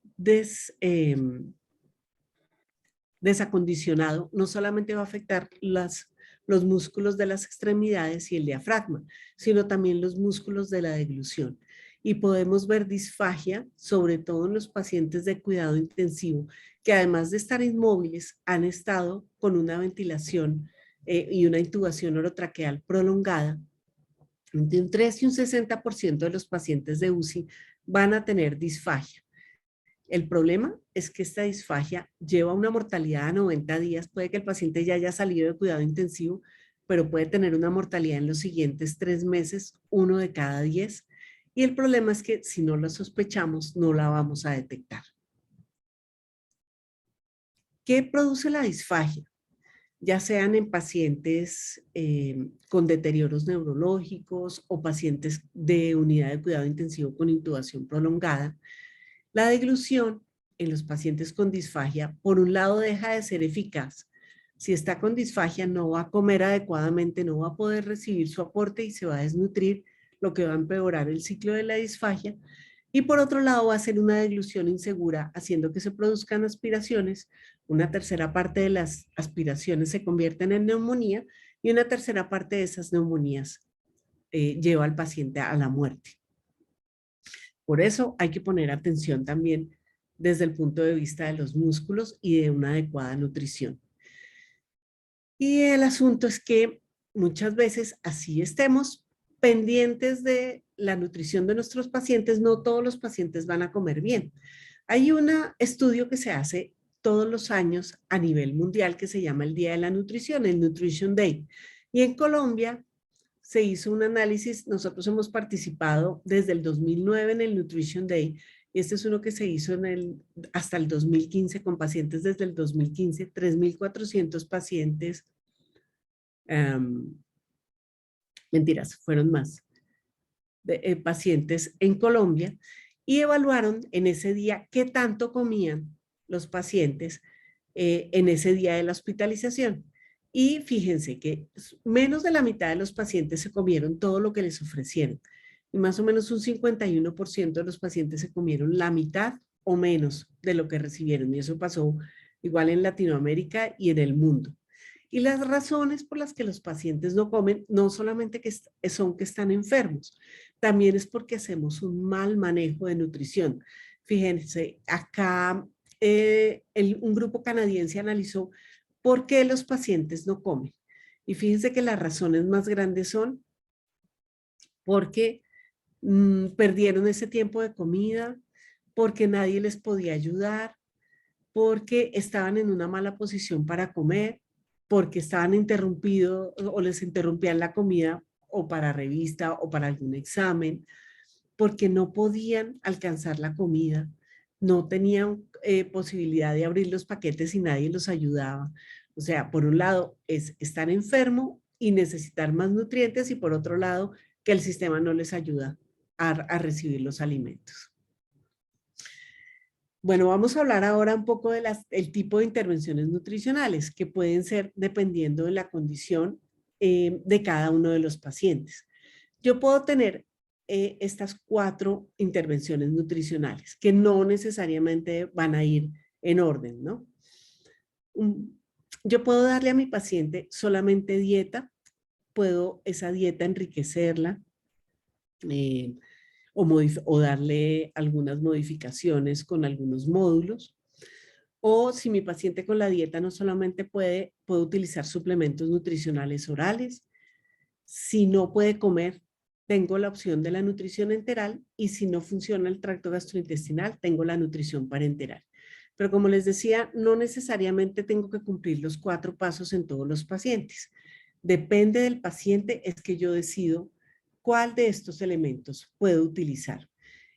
desacondicionado no solamente va a afectar los músculos de las extremidades y el diafragma, sino también los músculos de la deglución. Y podemos ver disfagia, sobre todo en los pacientes de cuidado intensivo, que además de estar inmóviles, han estado con una ventilación y una intubación orotraqueal prolongada. Entre un 3 y un 60% de los pacientes de UCI van a tener disfagia. El problema es que esta disfagia lleva una mortalidad a 90 días. Puede que el paciente ya haya salido de cuidado intensivo, pero puede tener una mortalidad en los siguientes 3 meses, 1 de cada 10. Y el problema es que si no la sospechamos, no la vamos a detectar. ¿Qué produce la disfagia? Ya sean en pacientes con deterioros neurológicos o pacientes de unidad de cuidado intensivo con intubación prolongada. La deglución en los pacientes con disfagia, por un lado, deja de ser eficaz. Si está con disfagia, no va a comer adecuadamente, no va a poder recibir su aporte y se va a desnutrir, lo que va a empeorar el ciclo de la disfagia. Y por otro lado, va a ser una deglución insegura, haciendo que se produzcan aspiraciones. Una tercera parte de las aspiraciones se convierten en neumonía y una tercera parte de esas neumonías lleva al paciente a la muerte. Por eso hay que poner atención también desde el punto de vista de los músculos y de una adecuada nutrición. Y el asunto es que muchas veces así estemos pendientes de la nutrición de nuestros pacientes, no todos los pacientes van a comer bien. Hay un estudio que se hace todos los años a nivel mundial que se llama el Día de la Nutrición, el Nutrition Day. Y en Colombia se hizo un análisis, nosotros hemos participado desde el 2009 en el Nutrition Day, y este es uno que se hizo hasta el 2015 con pacientes desde el 2015, 3,400 pacientes, mentiras, fueron más, pacientes en Colombia, y evaluaron en ese día qué tanto comían los pacientes en ese día de la hospitalización. Y fíjense que menos de la mitad de los pacientes se comieron todo lo que les ofrecieron. Y más o menos un 51% de los pacientes se comieron la mitad o menos de lo que recibieron. Y eso pasó igual en Latinoamérica y en el mundo. Y las razones por las que los pacientes no comen, no solamente son que están enfermos, también es porque hacemos un mal manejo de nutrición. Fíjense, acá un grupo canadiense analizó por qué los pacientes no comen. Y fíjense que las razones más grandes son porque perdieron ese tiempo de comida, porque nadie les podía ayudar, porque estaban en una mala posición para comer, porque estaban interrumpidos o les interrumpían la comida o para revista o para algún examen, porque no podían alcanzar la comida, no tenían posibilidad de abrir los paquetes y nadie los ayudaba. O sea, por un lado es estar enfermo y necesitar más nutrientes, y por otro lado que el sistema no les ayuda a recibir los alimentos. Bueno, vamos a hablar ahora un poco del tipo de intervenciones nutricionales que pueden ser dependiendo de la condición de cada uno de los pacientes. Yo puedo tener estas 4 intervenciones nutricionales que no necesariamente van a ir en orden, ¿no? Yo puedo darle a mi paciente solamente dieta, puedo esa dieta enriquecerla, o darle algunas modificaciones con algunos módulos. O si mi paciente con la dieta no solamente puede utilizar suplementos nutricionales orales. Si no puede comer, tengo la opción de la nutrición enteral, y si no funciona el tracto gastrointestinal, tengo la nutrición parenteral. Pero como les decía, no necesariamente tengo que cumplir los 4 pasos en todos los pacientes. Depende del paciente, es que yo decido cuál de estos elementos puedo utilizar.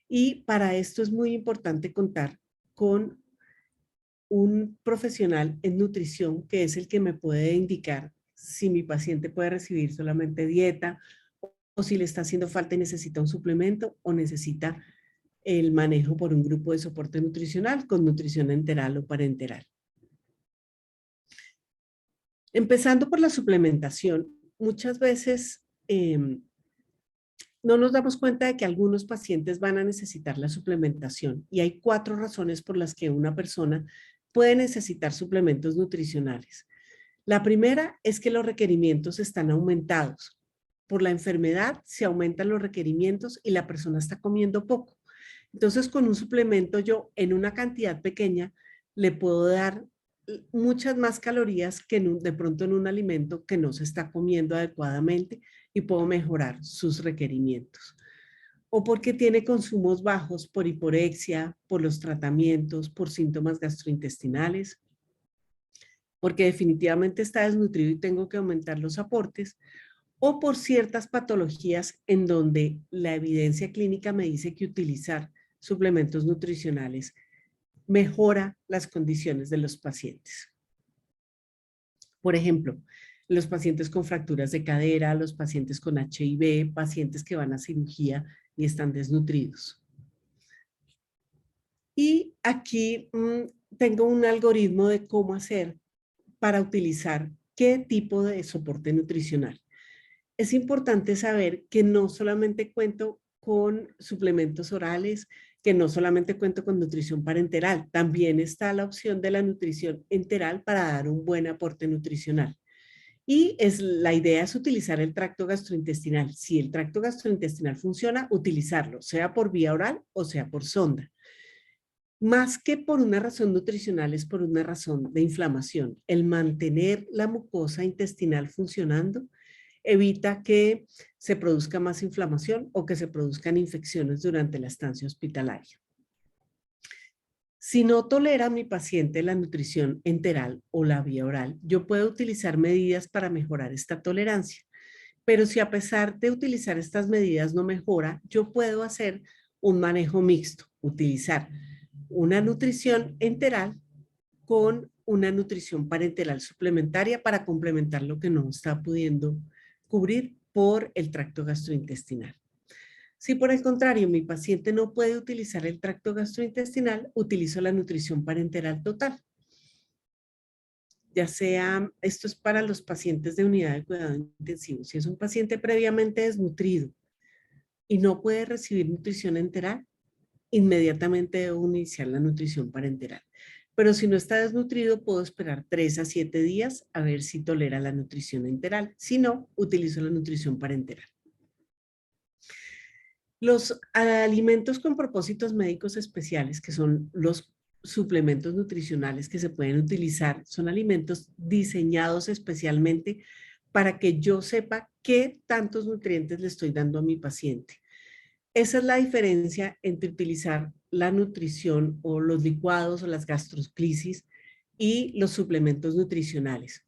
Y para esto es muy importante contar con un profesional en nutrición que es el que me puede indicar si mi paciente puede recibir solamente dieta o si le está haciendo falta y necesita un suplemento o necesita el manejo por un grupo de soporte nutricional con nutrición enteral o parenteral. Empezando por la suplementación, muchas veces no nos damos cuenta de que algunos pacientes van a necesitar la suplementación, y hay 4 razones por las que una persona puede necesitar suplementos nutricionales. La primera es que los requerimientos están aumentados. Por la enfermedad se aumentan los requerimientos y la persona está comiendo poco. Entonces, con un suplemento yo en una cantidad pequeña le puedo dar muchas más calorías que de pronto en un alimento que no se está comiendo adecuadamente, y puedo mejorar sus requerimientos. O porque tiene consumos bajos por hiporexia, por los tratamientos, por síntomas gastrointestinales, porque definitivamente está desnutrido y tengo que aumentar los aportes, o por ciertas patologías en donde la evidencia clínica me dice que utilizar suplementos nutricionales mejora las condiciones de los pacientes. Por ejemplo, los pacientes con fracturas de cadera, los pacientes con HIV, pacientes que van a cirugía y están desnutridos. Y aquí tengo un algoritmo de cómo hacer para utilizar qué tipo de soporte nutricional. Es importante saber que no solamente cuento con suplementos orales, que no solamente cuento con nutrición parenteral, también está la opción de la nutrición enteral para dar un buen aporte nutricional. Y la idea es utilizar el tracto gastrointestinal. Si el tracto gastrointestinal funciona, utilizarlo, sea por vía oral o sea por sonda. Más que por una razón nutricional, es por una razón de inflamación. El mantener la mucosa intestinal funcionando evita que se produzca más inflamación o que se produzcan infecciones durante la estancia hospitalaria. Si no tolera a mi paciente la nutrición enteral o la vía oral, yo puedo utilizar medidas para mejorar esta tolerancia. Pero si a pesar de utilizar estas medidas no mejora, yo puedo hacer un manejo mixto, utilizar una nutrición enteral con una nutrición parenteral suplementaria para complementar lo que no está pudiendo cubrir por el tracto gastrointestinal. Si por el contrario mi paciente no puede utilizar el tracto gastrointestinal, utilizo la nutrición parenteral total. Ya sea, esto es para los pacientes de unidad de cuidado intensivo. Si es un paciente previamente desnutrido y no puede recibir nutrición enteral, inmediatamente debo iniciar la nutrición parenteral. Pero si no está desnutrido, puedo esperar 3 a 7 días a ver si tolera la nutrición enteral. Si no, utilizo la nutrición parenteral. Los alimentos con propósitos médicos especiales, que son los suplementos nutricionales que se pueden utilizar, son alimentos diseñados especialmente para que yo sepa qué tantos nutrientes le estoy dando a mi paciente. Esa es la diferencia entre utilizar la nutrición o los licuados o las gastroclisis y los suplementos nutricionales.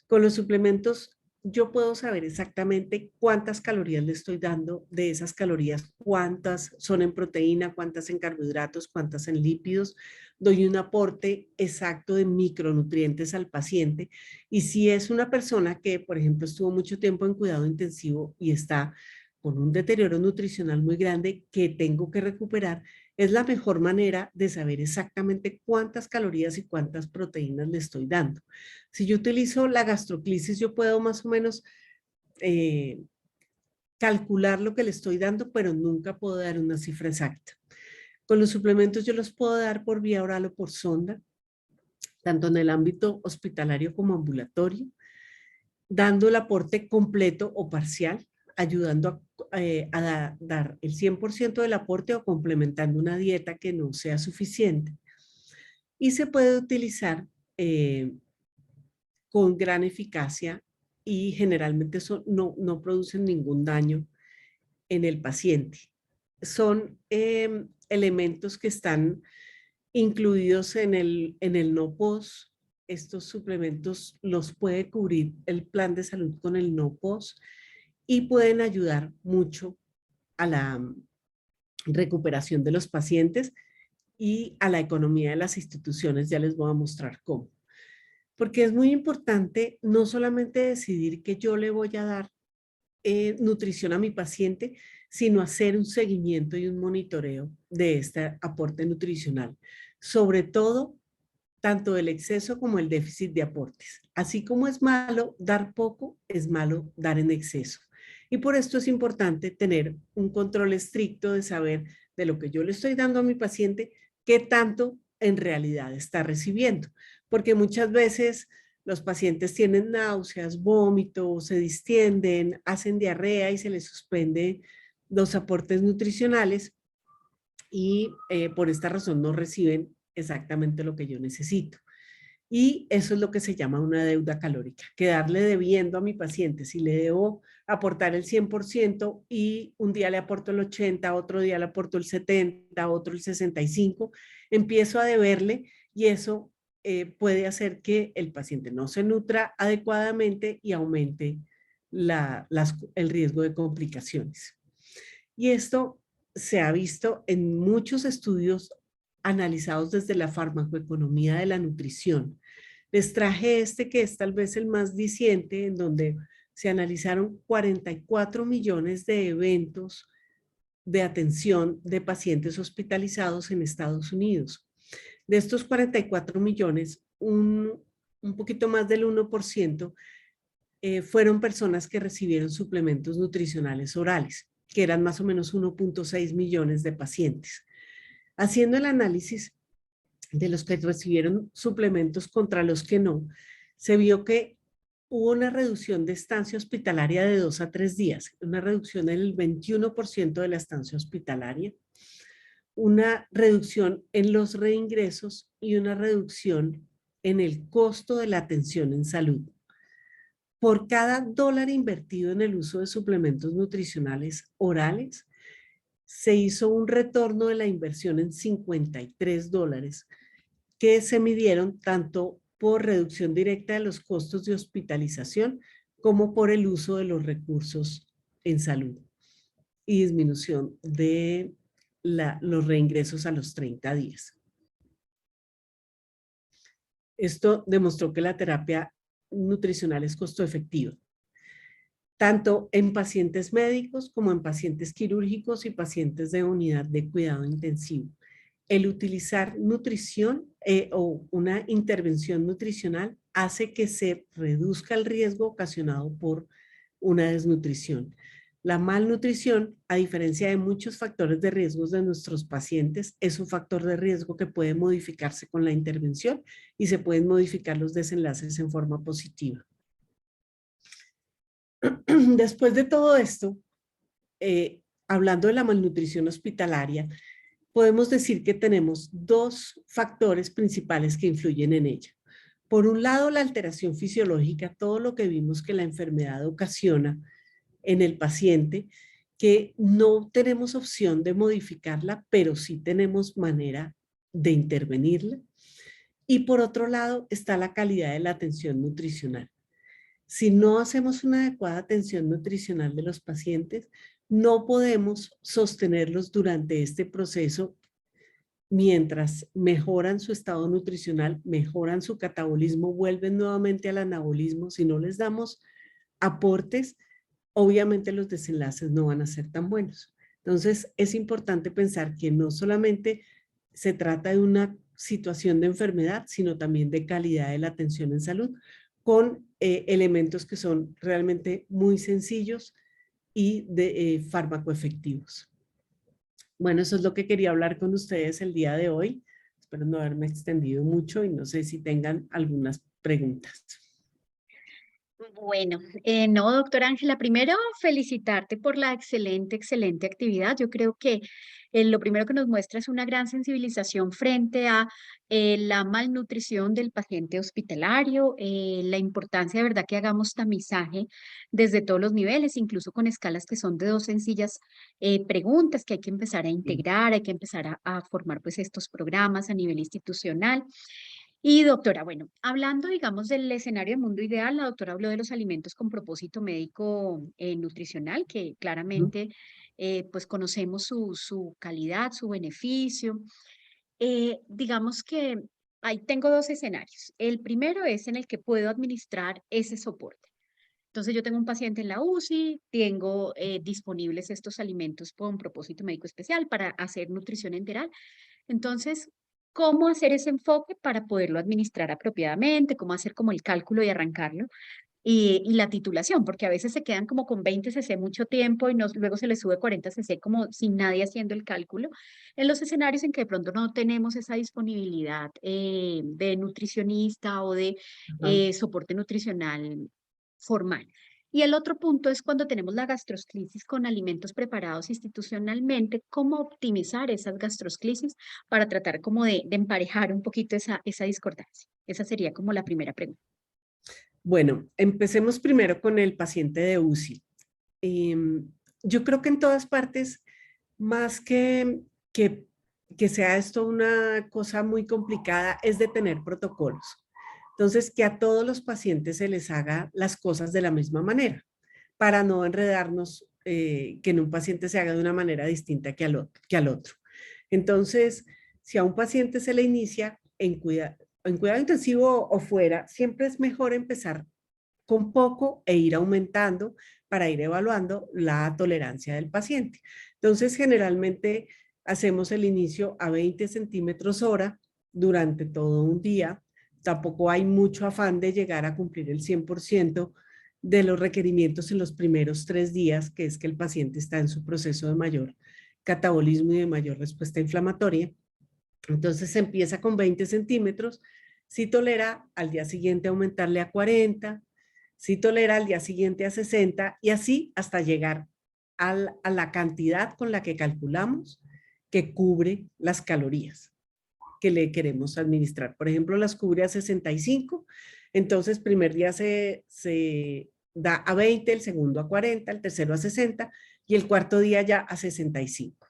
Con los suplementos yo puedo saber exactamente cuántas calorías le estoy dando, de esas calorías, cuántas son en proteína, cuántas en carbohidratos, cuántas en lípidos. Doy un aporte exacto de micronutrientes al paciente. Y si es una persona que, por ejemplo, estuvo mucho tiempo en cuidado intensivo y está con un deterioro nutricional muy grande que tengo que recuperar, es la mejor manera de saber exactamente cuántas calorías y cuántas proteínas le estoy dando. Si yo utilizo la gastroclisis, yo puedo más o menos calcular lo que le estoy dando, pero nunca puedo dar una cifra exacta. Con los suplementos yo los puedo dar por vía oral o por sonda, tanto en el ámbito hospitalario como ambulatorio, dando el aporte completo o parcial, ayudando a dar el 100% del aporte o complementando una dieta que no sea suficiente. Y se puede utilizar con gran eficacia y generalmente no producen ningún daño en el paciente. Son elementos que están incluidos en el no-POS. Estos suplementos los puede cubrir el plan de salud con el no-POS y pueden ayudar mucho a la recuperación de los pacientes y a la economía de las instituciones. Ya les voy a mostrar cómo. Porque es muy importante no solamente decidir que yo le voy a dar nutrición a mi paciente, sino hacer un seguimiento y un monitoreo de este aporte nutricional. Sobre todo, tanto el exceso como el déficit de aportes. Así como es malo dar poco, es malo dar en exceso. Y por esto es importante tener un control estricto de saber de lo que yo le estoy dando a mi paciente, qué tanto en realidad está recibiendo. Porque muchas veces los pacientes tienen náuseas, vómitos, se distienden, hacen diarrea y se les suspende los aportes nutricionales y por esta razón no reciben exactamente lo que yo necesito. Y eso es lo que se llama una deuda calórica, quedarle debiendo a mi paciente. Si le debo aportar el 100% y un día le aporto el 80%, otro día le aporto el 70%, otro el 65%, empiezo a deberle y eso puede hacer que el paciente no se nutra adecuadamente y aumente el riesgo de complicaciones. Y esto se ha visto en muchos estudios analizados desde la farmacoeconomía de la nutrición. Les traje este que es tal vez el más diciente, en donde se analizaron 44 millones de eventos de atención de pacientes hospitalizados en Estados Unidos. De estos 44 millones, un poquito más del 1% fueron personas que recibieron suplementos nutricionales orales, que eran más o menos 1.6 millones de pacientes. Haciendo el análisis de los que recibieron suplementos contra los que no, se vio que hubo una reducción de estancia hospitalaria de 2 a 3 días, una reducción del 21% de la estancia hospitalaria, una reducción en los reingresos y una reducción en el costo de la atención en salud. Por cada dólar invertido en el uso de suplementos nutricionales orales, se hizo un retorno de la inversión en $53, que se midieron tanto por reducción directa de los costos de hospitalización como por el uso de los recursos en salud y disminución de los reingresos a los 30 días. Esto demostró que la terapia nutricional es costo efectiva, tanto en pacientes médicos como en pacientes quirúrgicos y pacientes de unidad de cuidado intensivo. El utilizar nutrición o una intervención nutricional hace que se reduzca el riesgo ocasionado por una desnutrición. La malnutrición, a diferencia de muchos factores de riesgo de nuestros pacientes, es un factor de riesgo que puede modificarse con la intervención y se pueden modificar los desenlaces en forma positiva. Después de todo esto, hablando de la malnutrición hospitalaria, podemos decir que tenemos dos factores principales que influyen en ella. Por un lado, la alteración fisiológica, todo lo que vimos que la enfermedad ocasiona en el paciente, que no tenemos opción de modificarla, pero sí tenemos manera de intervenirla. Y por otro lado, está la calidad de la atención nutricional. Si no hacemos una adecuada atención nutricional de los pacientes, no podemos sostenerlos durante este proceso mientras mejoran su estado nutricional, mejoran su catabolismo, vuelven nuevamente al anabolismo. Si no les damos aportes, obviamente los desenlaces no van a ser tan buenos. Entonces, es importante pensar que no solamente se trata de una situación de enfermedad, sino también de calidad de la atención en salud, con elementos que son realmente muy sencillos y fármacoefectivos. Bueno, eso es lo que quería hablar con ustedes el día de hoy. Espero no haberme extendido mucho y no sé si tengan algunas preguntas. Bueno, no, doctora Ángela, primero felicitarte por la excelente actividad. Yo creo que lo primero que nos muestra es una gran sensibilización frente a la malnutrición del paciente hospitalario, la importancia de verdad que hagamos tamizaje desde todos los niveles, incluso con escalas que son de 2 sencillas preguntas que hay que empezar a integrar, hay que empezar a formar pues estos programas a nivel institucional. Y doctora, bueno, hablando, digamos, del escenario de mundo ideal, la doctora habló de los alimentos con propósito médico nutricional, que claramente pues conocemos su calidad, su beneficio. Digamos que ahí tengo 2 escenarios. El primero es en el que puedo administrar ese soporte. Entonces yo tengo un paciente en la UCI, tengo disponibles estos alimentos con propósito médico especial para hacer nutrición enteral. Entonces, ¿cómo hacer ese enfoque para poderlo administrar apropiadamente? ¿Cómo hacer como el cálculo y arrancarlo? Y la titulación, porque a veces se quedan como con 20 cc mucho tiempo y luego se les sube 40 cc como sin nadie haciendo el cálculo. En los escenarios en que de pronto no tenemos esa disponibilidad de nutricionista o de Ajá. soporte nutricional formal. Y el otro punto es cuando tenemos la gastrosclisis con alimentos preparados institucionalmente, cómo optimizar esas gastrosclisis para tratar como de emparejar un poquito esa discordancia. Esa sería como la primera pregunta. Bueno, empecemos primero con el paciente de UCI. Yo creo que en todas partes, más que sea esto una cosa muy complicada, es de tener protocolos. Entonces, que a todos los pacientes se les haga las cosas de la misma manera, para no enredarnos, que en un paciente se haga de una manera distinta que al otro. Entonces, si a un paciente se le inicia en cuidado intensivo o fuera, siempre es mejor empezar con poco e ir aumentando para ir evaluando la tolerancia del paciente. Entonces, generalmente hacemos el inicio a 20 centímetros hora durante todo un día. Tampoco hay mucho afán de llegar a cumplir el 100% de los requerimientos en los primeros 3 días, que es que el paciente está en su proceso de mayor catabolismo y de mayor respuesta inflamatoria. Entonces se empieza con 20 centímetros. Si tolera, al día siguiente aumentarle a 40, Si tolera, al día siguiente a 60 y así hasta llegar a la cantidad con la que calculamos que cubre las calorías que le queremos administrar. Por ejemplo, las cubre a 65, entonces primer día se da a 20, el segundo a 40, el tercero a 60 y el cuarto día ya a 65.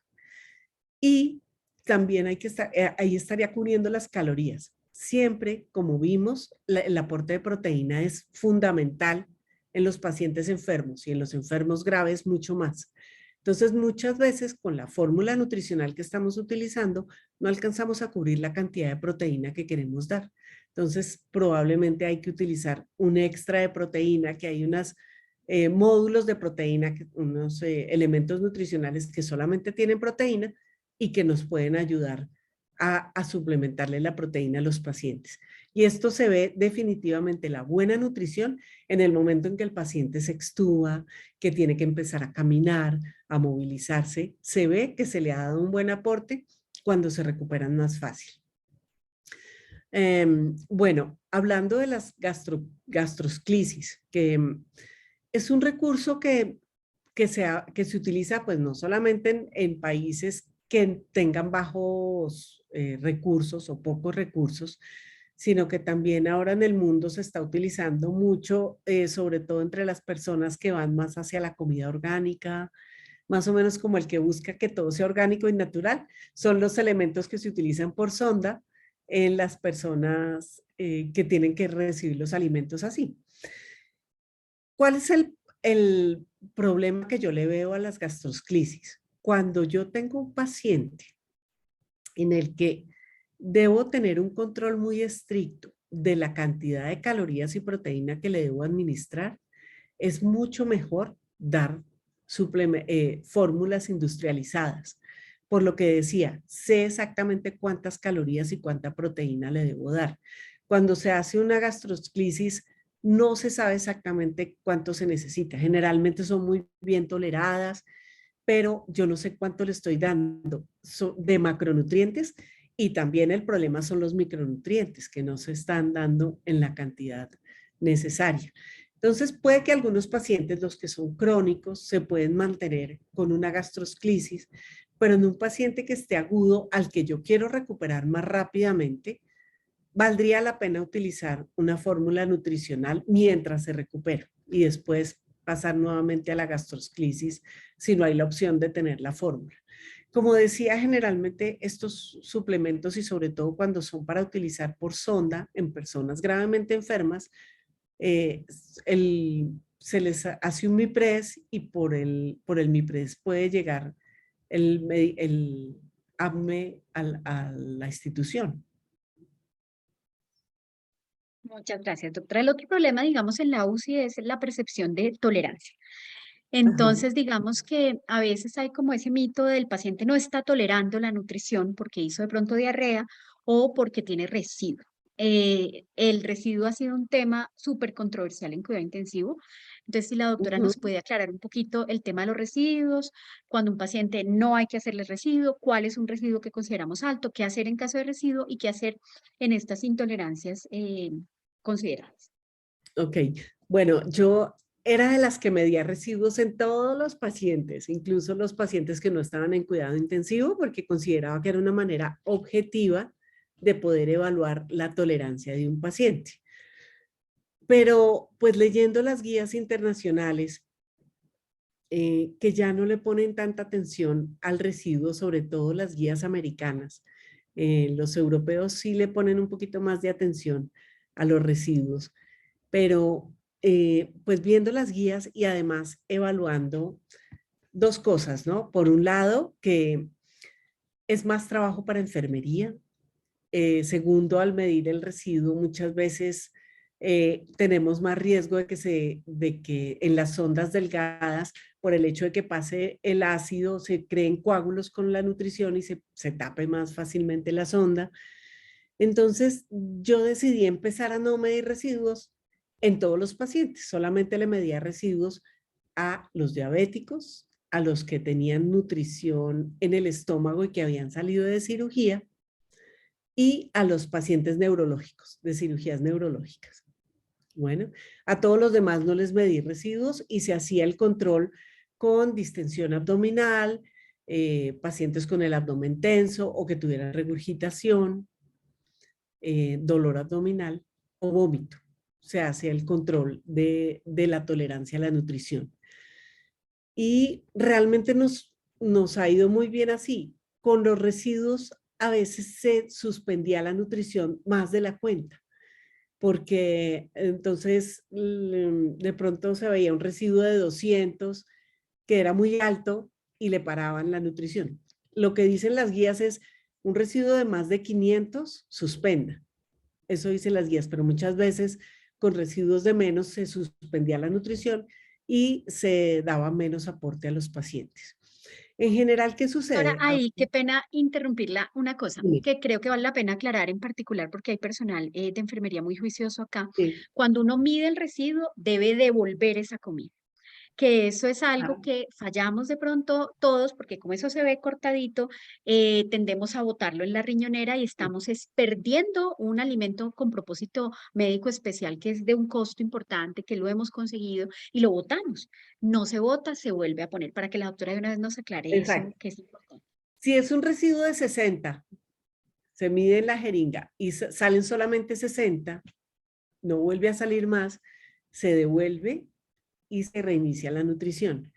Y también hay que estar, ahí estaría cubriendo las calorías. Siempre, como vimos, el aporte de proteína es fundamental en los pacientes enfermos y en los enfermos graves mucho más. Entonces, muchas veces con la fórmula nutricional que estamos utilizando, no alcanzamos a cubrir la cantidad de proteína que queremos dar. Entonces, probablemente hay que utilizar un extra de proteína, que hay unos módulos de proteína, unos elementos nutricionales que solamente tienen proteína y que nos pueden ayudar a suplementarle la proteína a los pacientes. Y esto se ve definitivamente la buena nutrición en el momento en que el paciente se extuba, que tiene que empezar a caminar, a movilizarse. Se ve que se le ha dado un buen aporte cuando se recuperan más fácil. Bueno, hablando de las gastrosclisis, que es un recurso que se utiliza pues no solamente en países que tengan bajos recursos o pocos recursos, sino que también ahora en el mundo se está utilizando mucho, sobre todo entre las personas que van más hacia la comida orgánica, más o menos como el que busca que todo sea orgánico y natural. Son los elementos que se utilizan por sonda en las personas que tienen que recibir los alimentos así. ¿Cuál es el problema que yo le veo a las gastrosclisis? Cuando yo tengo un paciente en el que debo tener un control muy estricto de la cantidad de calorías y proteína que le debo administrar, es mucho mejor dar fórmulas industrializadas. Por lo que decía, sé exactamente cuántas calorías y cuánta proteína le debo dar. Cuando se hace una gastrosclisis, no se sabe exactamente cuánto se necesita. Generalmente son muy bien toleradas, pero yo no sé cuánto le estoy dando de macronutrientes y también el problema son los micronutrientes que no se están dando en la cantidad necesaria. Entonces puede que algunos pacientes, los que son crónicos, se pueden mantener con una gastrosclisis, pero en un paciente que esté agudo, al que yo quiero recuperar más rápidamente, valdría la pena utilizar una fórmula nutricional mientras se recupera y después pasar nuevamente a la gastrosclisis si no hay la opción de tener la fórmula. Como decía, generalmente estos suplementos y sobre todo cuando son para utilizar por sonda en personas gravemente enfermas, se les hace un MIPRES y por el MIPRES puede llegar el APME a la institución. Muchas gracias, doctora. El otro problema, digamos, en la UCI es la percepción de tolerancia. Entonces, digamos que a veces hay como ese mito del paciente no está tolerando la nutrición porque hizo de pronto diarrea o porque tiene residuo. El residuo ha sido un tema súper controversial en cuidado intensivo. Entonces, si la doctora nos puede aclarar un poquito el tema de los residuos, cuando un paciente no hay que hacerle residuo, cuál es un residuo que consideramos alto, qué hacer en caso de residuo y qué hacer en estas intolerancias consideradas. Ok, bueno, yo era de las que medía residuos en todos los pacientes, incluso los pacientes que no estaban en cuidado intensivo, porque consideraba que era una manera objetiva de poder evaluar la tolerancia de un paciente. Pero pues leyendo las guías internacionales, que ya no le ponen tanta atención al residuo, sobre todo las guías americanas, los europeos sí le ponen un poquito más de atención a los residuos, pero pues viendo las guías y además evaluando dos cosas, ¿no? Por un lado, que es más trabajo para enfermería. Segundo, al medir el residuo, muchas veces tenemos más riesgo de que en las sondas delgadas, por el hecho de que pase el ácido, se creen coágulos con la nutrición y se tape más fácilmente la sonda. Entonces, yo decidí empezar a no medir residuos en todos los pacientes. Solamente le medía residuos a los diabéticos, a los que tenían nutrición en el estómago y que habían salido de cirugía, y a los pacientes neurológicos, de cirugías neurológicas. Bueno, a todos los demás no les medí residuos y se hacía el control con distensión abdominal, pacientes con el abdomen tenso o que tuvieran regurgitación, dolor abdominal o vómito. Se hace el control de la tolerancia a la nutrición. Y realmente nos ha ido muy bien así. Con los residuos a veces se suspendía la nutrición más de la cuenta, porque entonces de pronto se veía un residuo de 200 que era muy alto y le paraban la nutrición. Lo que dicen las guías es un residuo de más de 500, suspenda. Eso dicen las guías, pero muchas veces con residuos de menos se suspendía la nutrición y se daba menos aporte a los pacientes. En general, ¿qué Ahora, sucede? ahí, qué pena interrumpirla, una cosa Sí, que creo que vale la pena aclarar en particular porque hay personal de enfermería muy juicioso acá. sí. Cuando uno mide el residuo, debe devolver esa comida. Que eso es algo Ah, que fallamos de pronto todos, porque como eso se ve cortadito, tendemos a botarlo en la riñonera y sí. estamos perdiendo un alimento con propósito médico especial que es de un costo importante, que lo hemos conseguido y lo botamos. No se bota, se vuelve a poner, para que la doctora de una vez nos aclare eso, Exacto. que es importante. Si es un residuo de 60, se mide en la jeringa y salen solamente 60, no vuelve a salir más, se devuelve y se reinicia la nutrición.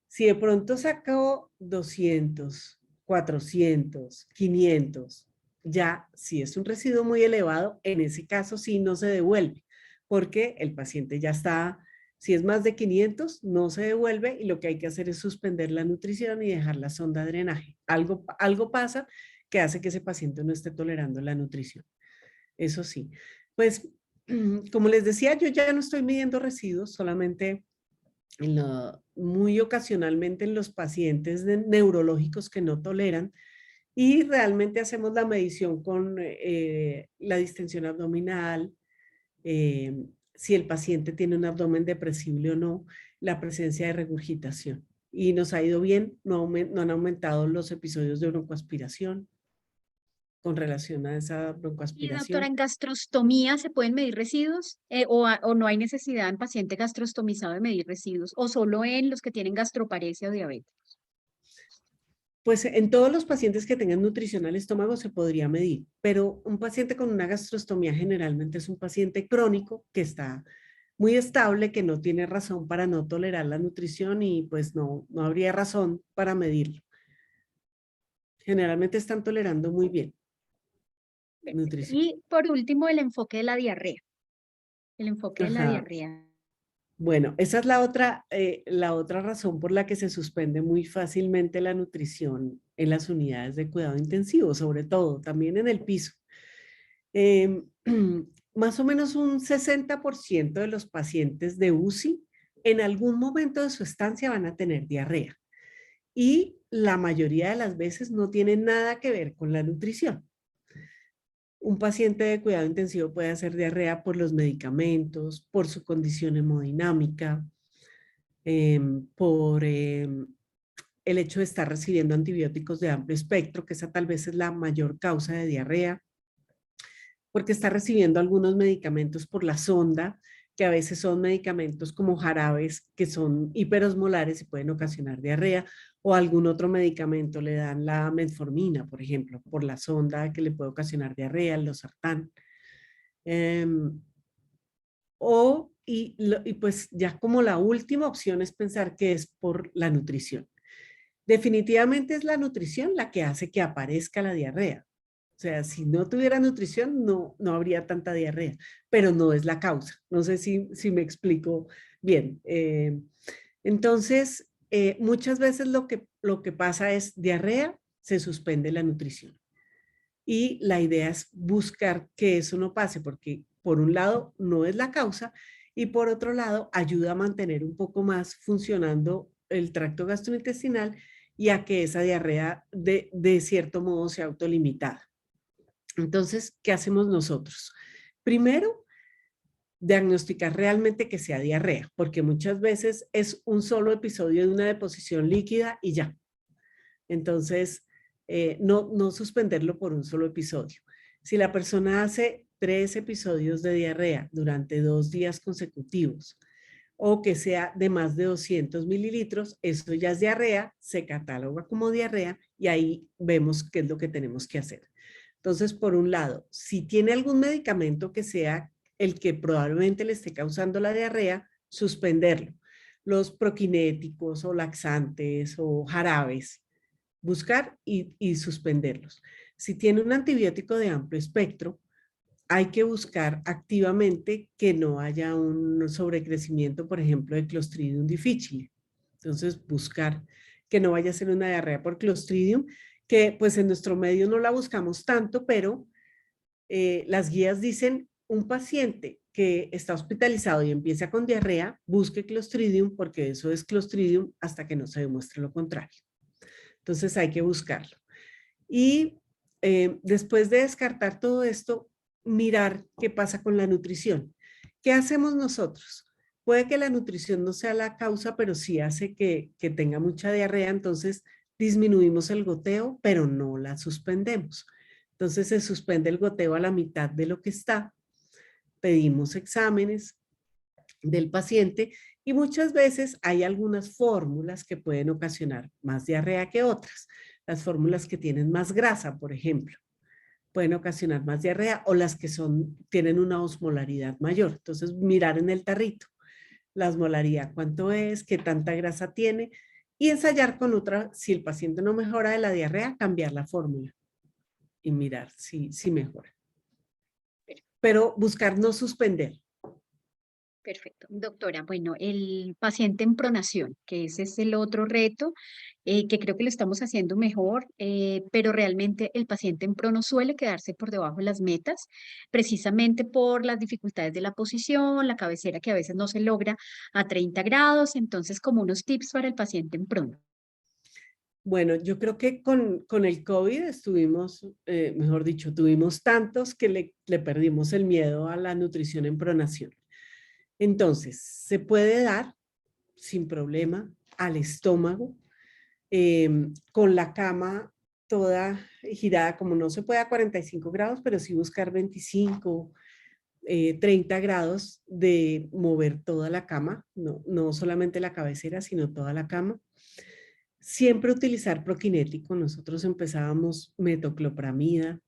Si de pronto sacó 200, 400, 500, ya si es un residuo muy elevado, en ese caso sí no se devuelve, porque el paciente ya está, si es más de 500, no se devuelve y lo que hay que hacer es suspender la nutrición y dejar la sonda de drenaje. Algo pasa que hace que ese paciente no esté tolerando la nutrición. Eso sí. Pues, como les decía, yo ya no estoy midiendo residuos, solamente muy ocasionalmente en los pacientes neurológicos que no toleran y realmente hacemos la medición con la distensión abdominal, eh, si el paciente tiene un abdomen depresible o no, la presencia de regurgitación. Y nos ha ido bien, no han aumentado los episodios de broncoaspiración con relación a esa Y doctora, broncoaspiración. ¿en gastrostomía se pueden medir residuos? ¿O no hay necesidad en paciente gastrostomizado de medir residuos? ¿O solo en los que tienen gastroparesia o diabetes? Pues en todos los pacientes que tengan nutrición al estómago se podría medir, pero un paciente con una gastrostomía generalmente es un paciente crónico que está muy estable, que no tiene razón para no tolerar la nutrición y pues no habría razón para medirlo. Generalmente están tolerando muy bien Perfecto. nutrición. Y por último, el enfoque de la diarrea. El enfoque de la Ajá. diarrea. Bueno, esa es la otra razón por la que se suspende muy fácilmente la nutrición en las unidades de cuidado intensivo, sobre todo, también en el piso. Eh, más o menos un 60% de los pacientes de UCI en algún momento de su estancia van a tener diarrea y la mayoría de las veces no tiene nada que ver con la nutrición. Un paciente de cuidado intensivo puede hacer diarrea por los medicamentos, por su condición hemodinámica, por el hecho de estar recibiendo antibióticos de amplio espectro, que esa tal vez es la mayor causa de diarrea, porque está recibiendo algunos medicamentos por la sonda, que a veces son medicamentos como jarabes que son hiperosmolares y pueden ocasionar diarrea, o algún otro medicamento, le dan la metformina, por ejemplo, por la sonda que le puede ocasionar diarrea, el losartán. Eh, y pues ya como la última opción es pensar que es por la nutrición. Definitivamente es la nutrición la que hace que aparezca la diarrea. O sea, si no tuviera nutrición, no habría tanta diarrea, pero no es la causa. No sé si me explico bien. Entonces, muchas veces lo que pasa es diarrea, se suspende la nutrición. Y la idea es buscar que eso no pase, porque por un lado no es la causa y por otro lado ayuda a mantener un poco más funcionando el tracto gastrointestinal y a que esa diarrea de cierto modo sea autolimitada. Entonces, ¿qué hacemos nosotros? Primero, diagnosticar realmente que sea diarrea, porque muchas veces es un solo episodio de una deposición líquida y ya. Entonces, no suspenderlo por un solo episodio. Si la persona hace 3 episodios de diarrea durante 2 días consecutivos, o que sea de más de 200 mililitros, eso ya es diarrea, se cataloga como diarrea y ahí vemos qué es lo que tenemos que hacer. Entonces, por un lado, si tiene algún medicamento que sea el que probablemente le esté causando la diarrea, suspenderlo. Los proquinéticos o laxantes o jarabes, buscar y suspenderlos. Si tiene un antibiótico de amplio espectro, hay que buscar activamente que no haya un sobrecrecimiento, por ejemplo, de Clostridium difficile. Entonces, buscar que no vaya a ser una diarrea por Clostridium, que pues en nuestro medio no la buscamos tanto, pero las guías dicen un paciente que está hospitalizado y empieza con diarrea, busque Clostridium porque eso es Clostridium hasta que no se demuestre lo contrario. Entonces hay que buscarlo. Y después de descartar todo esto, mirar qué pasa con la nutrición. ¿Qué hacemos nosotros? Puede que la nutrición no sea la causa, pero sí hace que tenga mucha diarrea, entonces disminuimos el goteo, pero no la suspendemos. Entonces se suspende el goteo a la mitad de lo que está, pedimos exámenes del paciente y muchas veces hay algunas fórmulas que pueden ocasionar más diarrea que otras. Las fórmulas que tienen más grasa, por ejemplo, pueden ocasionar más diarrea o las que tienen una osmolaridad mayor. Entonces, mirar en el tarrito la osmolaridad, cuánto es, qué tanta grasa tiene y ensayar con otra, si el paciente no mejora de la diarrea, cambiar la fórmula y mirar si mejora. Pero buscar no suspender. Perfecto. Doctora, bueno, el paciente en pronación, que ese es el otro reto, que creo que lo estamos haciendo mejor, pero realmente el paciente en prono suele quedarse por debajo de las metas, precisamente por las dificultades de la posición, la cabecera que a veces no se logra a 30 grados, entonces como unos tips para el paciente en prono. Bueno, yo creo que con el COVID estuvimos, mejor dicho, tuvimos tantos que le perdimos el miedo a la nutrición en pronación. Entonces, se puede dar sin problema al estómago, con la cama toda girada, como no se puede a 45 grados, pero sí buscar 25, 30 grados de mover toda la cama, no solamente la cabecera, sino toda la cama. Siempre utilizar proquinético. Nosotros empezábamos metoclopramida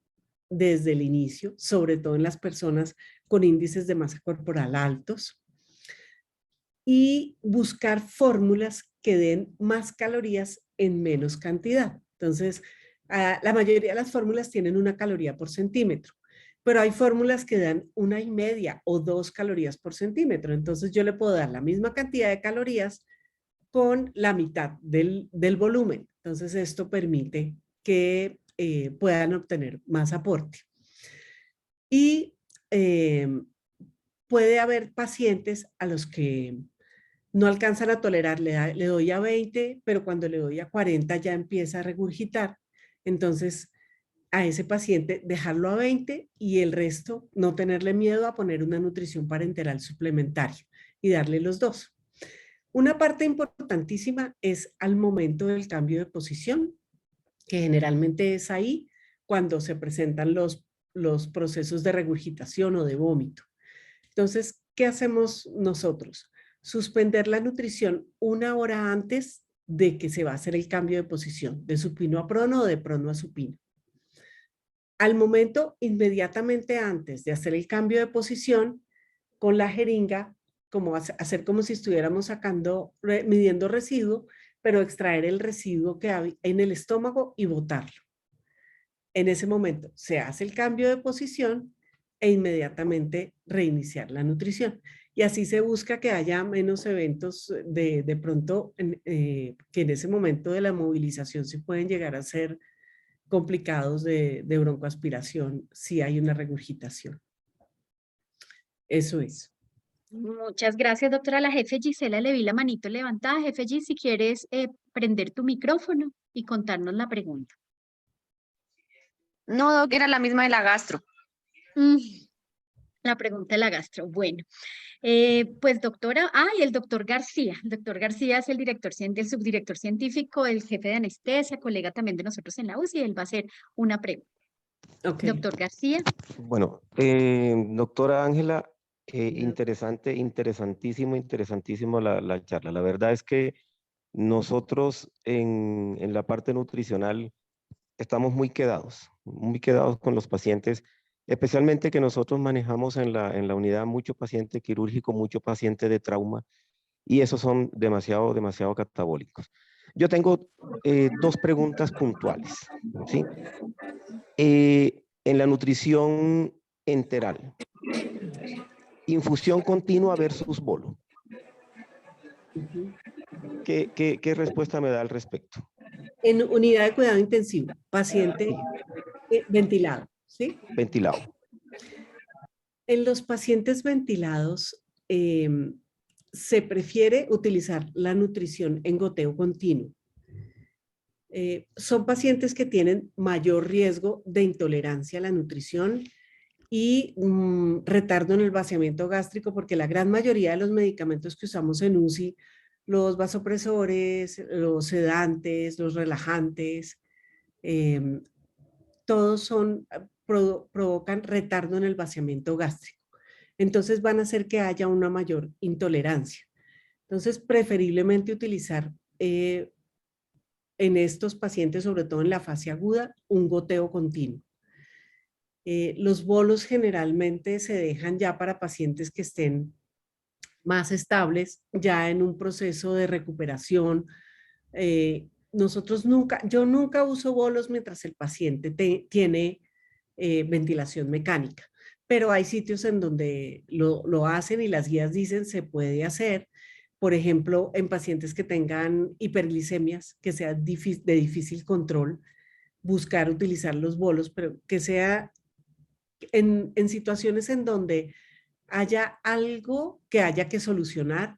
desde el inicio, sobre todo en las personas con índices de masa corporal altos. Y buscar fórmulas que den más calorías en menos cantidad. Entonces, la mayoría de las fórmulas tienen 1 caloría por centímetro, pero hay fórmulas que dan 1,5 o 2 calorías por centímetro. Entonces, yo le puedo dar la misma cantidad de calorías con la mitad del volumen. Entonces, esto permite que puedan obtener más aporte. Y puede haber pacientes a los que no alcanzan a tolerar, le doy a 20, pero cuando le doy a 40 ya empieza a regurgitar. Entonces, a ese paciente dejarlo a 20 y el resto no tenerle miedo a poner una nutrición parenteral suplementaria y darle los 2. Una parte importantísima es al momento del cambio de posición, que generalmente es ahí cuando se presentan los procesos de regurgitación o de vómito. Entonces, ¿qué hacemos nosotros? Suspender la nutrición 1 hora antes de que se va a hacer el cambio de posición, de supino a prono o de prono a supino. Al momento, inmediatamente antes de hacer el cambio de posición, con la jeringa, como hacer como si estuviéramos sacando, midiendo residuo, pero extraer el residuo que hay en el estómago y botarlo. En ese momento se hace el cambio de posición e inmediatamente reiniciar la nutrición. Y así se busca que haya menos eventos de pronto, que en ese momento de la movilización se pueden llegar a ser complicados de broncoaspiración si hay una regurgitación. Eso es. Muchas gracias, doctora. La jefe Gisela, le vi la manito levantada. Jefe Gis, si quieres prender tu micrófono y contarnos la pregunta. No, Doc, era la misma de la gastro. La pregunta de la gastro. Bueno, pues doctora, y el doctor García. El doctor García es el subdirector científico, el jefe de anestesia, colega también de nosotros en la UCI, y él va a hacer una pregunta. Ok. Doctor García. Bueno, doctora Ángela, interesantísimo la charla. La verdad es que nosotros en la parte nutricional estamos muy quedados con los pacientes, especialmente que nosotros manejamos en la unidad mucho paciente quirúrgico, mucho paciente de trauma, y esos son demasiado catabólicos. Yo tengo dos preguntas puntuales, ¿sí? En la nutrición enteral, infusión continua versus bolo. ¿Qué respuesta me da al respecto? En unidad de cuidado intensivo, paciente ventilado, ¿sí? Ventilado. En los pacientes ventilados se prefiere utilizar la nutrición en goteo continuo. Son pacientes que tienen mayor riesgo de intolerancia a la nutrición y retardo en el vaciamiento gástrico, porque la gran mayoría de los medicamentos que usamos en UCI, los vasopresores, los sedantes, los relajantes, todos provocan retardo en el vaciamiento gástrico. Entonces van a hacer que haya una mayor intolerancia. Entonces, preferiblemente utilizar en estos pacientes, sobre todo en la fase aguda, un goteo continuo. Los bolos generalmente se dejan ya para pacientes que estén más estables, ya en un proceso de recuperación. Yo nunca uso bolos mientras el paciente tiene ventilación mecánica, pero hay sitios en donde lo hacen y las guías dicen se puede hacer. Por ejemplo, en pacientes que tengan hiperglicemias, que sea de difícil control, buscar utilizar los bolos, pero que sea en situaciones en donde haya algo que haya que solucionar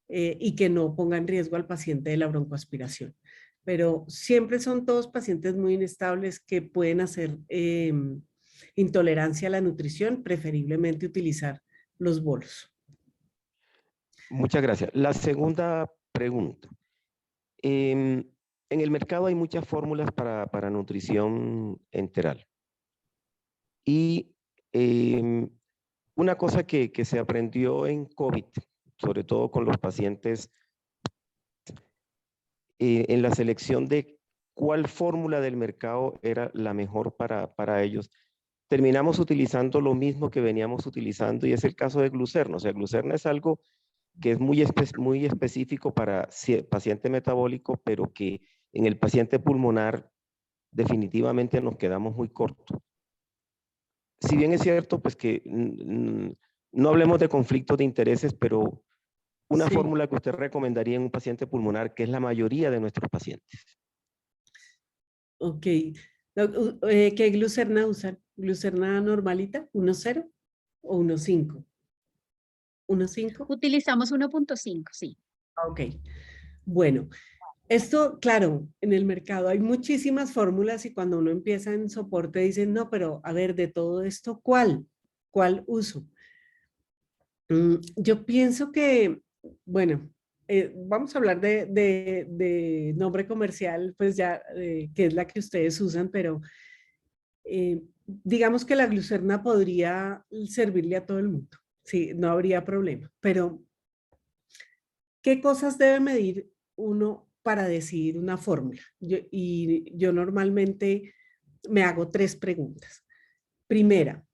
y que no ponga en riesgo al paciente de la broncoaspiración. Pero siempre son todos pacientes muy inestables que pueden hacer intolerancia a la nutrición, preferiblemente utilizar los bolos. Muchas gracias. La segunda pregunta. En el mercado hay muchas fórmulas para nutrición enteral. Y una cosa que se aprendió en COVID, sobre todo con los pacientes, en la selección de cuál fórmula del mercado era la mejor para ellos, terminamos utilizando lo mismo que veníamos utilizando, y es el caso de Glucerna. O sea, Glucerna es algo que es muy específico para paciente metabólico, pero que en el paciente pulmonar definitivamente nos quedamos muy cortos. Si bien es cierto, pues que no hablemos de conflictos de intereses, pero una fórmula que usted recomendaría en un paciente pulmonar, que es la mayoría de nuestros pacientes. Ok. ¿Qué Glucerna usan? ¿Glucerna normalita? ¿1.0 o 1.5? ¿1.5? Utilizamos 1.5, sí. Ok. Bueno, esto, claro, en el mercado hay muchísimas fórmulas y cuando uno empieza en soporte dicen, no, pero a ver, de todo esto, ¿cuál uso? Yo pienso que, bueno, vamos a hablar de nombre comercial, pues ya, que es la que ustedes usan, pero digamos que la Glucerna podría servirle a todo el mundo, sí, no habría problema, pero ¿qué cosas debe medir uno para decidir una fórmula? Yo normalmente me hago 3 preguntas. Primera,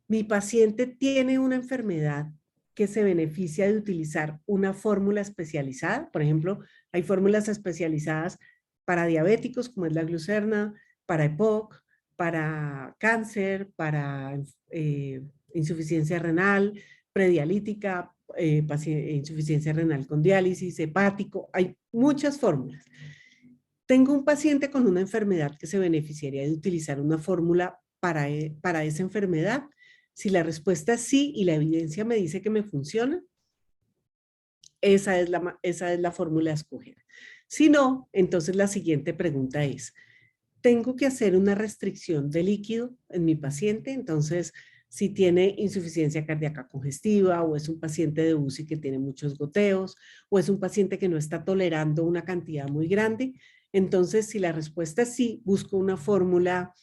¿mi paciente tiene una enfermedad que se beneficia de utilizar una fórmula especializada? Por ejemplo, hay fórmulas especializadas para diabéticos, como es la Glucerna, para EPOC, para cáncer, para insuficiencia renal, predialítica, insuficiencia renal con diálisis, hepático. Hay muchas fórmulas. Tengo un paciente con una enfermedad que se beneficiaría de utilizar una fórmula para esa enfermedad. Si la respuesta es sí y la evidencia me dice que me funciona, esa es la fórmula a escoger. Si no, entonces la siguiente pregunta es, ¿tengo que hacer una restricción de líquido en mi paciente? Entonces, si tiene insuficiencia cardíaca congestiva o es un paciente de UCI que tiene muchos goteos o es un paciente que no está tolerando una cantidad muy grande, entonces si la respuesta es sí, busco una fórmula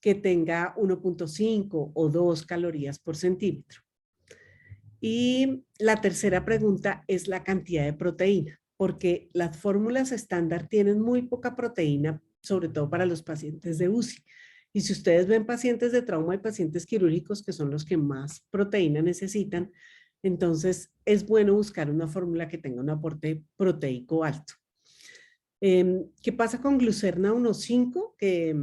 que tenga 1.5 o 2 calorías por centímetro. Y la tercera pregunta es la cantidad de proteína, porque las fórmulas estándar tienen muy poca proteína, sobre todo para los pacientes de UCI. Y si ustedes ven pacientes de trauma y pacientes quirúrgicos, que son los que más proteína necesitan, entonces es bueno buscar una fórmula que tenga un aporte proteico alto. ¿Qué pasa con Glucerna 1.5? Que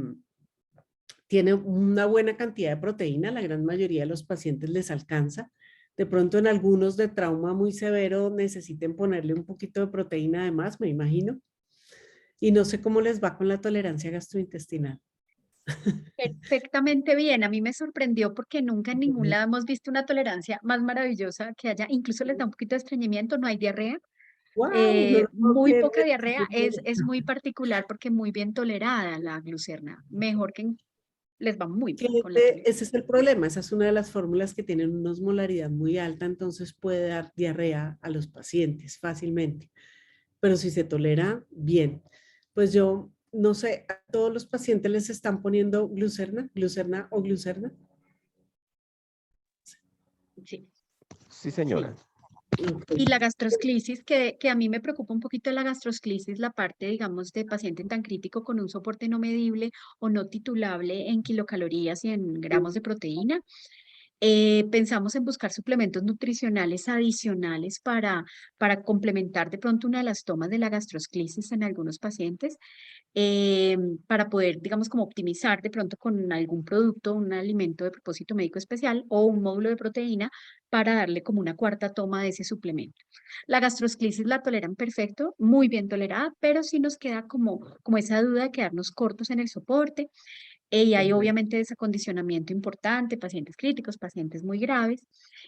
tiene una buena cantidad de proteína, la gran mayoría de los pacientes les alcanza. De pronto en algunos de trauma muy severo necesiten ponerle un poquito de proteína además, me imagino. Y no sé cómo les va con la tolerancia gastrointestinal. Perfectamente bien. A mí me sorprendió porque nunca en ningún lado hemos visto una tolerancia más maravillosa que haya. Incluso les da un poquito de estreñimiento, no hay diarrea. ¡Wow! No lo puedo Muy creer. poca diarrea, es muy particular porque muy bien tolerada la glucerna. Mejor que les va muy bien con la tolerancia. Ese es el problema, esa es una de las fórmulas que tienen una osmolaridad muy alta, entonces puede dar diarrea a los pacientes fácilmente. Pero si se tolera, bien. Pues yo no sé, ¿a todos los pacientes les están poniendo glucerna o glucerna? Sí. Sí, señora. Ok. Y la gastrosclisis, que a mí me preocupa un poquito la gastrosclisis, la parte, digamos, de paciente tan crítico con un soporte no medible o no titulable en kilocalorías y en gramos de proteína. Pensamos en buscar suplementos nutricionales adicionales para complementar de pronto una de las tomas de la gastrosclisis en algunos pacientes, para poder, digamos, como optimizar de pronto con algún producto, un alimento de propósito médico especial o un módulo de proteína para darle como una cuarta toma de ese suplemento. La gastrosclisis la toleran perfecto, muy bien tolerada, pero sí nos queda como esa duda de quedarnos cortos en el soporte. Y hay obviamente desacondicionamiento importante, pacientes críticos, pacientes muy graves,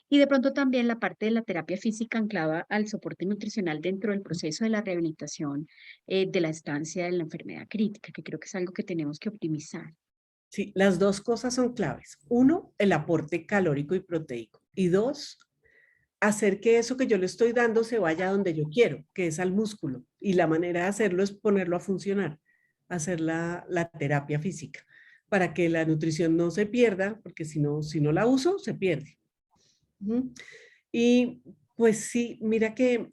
y de pronto también la parte de la terapia física anclada al soporte nutricional dentro del proceso de la rehabilitación de la estancia de la enfermedad crítica, que creo que es algo que tenemos que optimizar. Sí, las dos cosas son claves. Uno, el aporte calórico y proteico. Y dos, hacer que eso que yo le estoy dando se vaya a donde yo quiero, que es al músculo. Y la manera de hacerlo es ponerlo a funcionar, hacer la terapia física, para que la nutrición no se pierda, porque si no la uso, se pierde. Y pues sí, mira que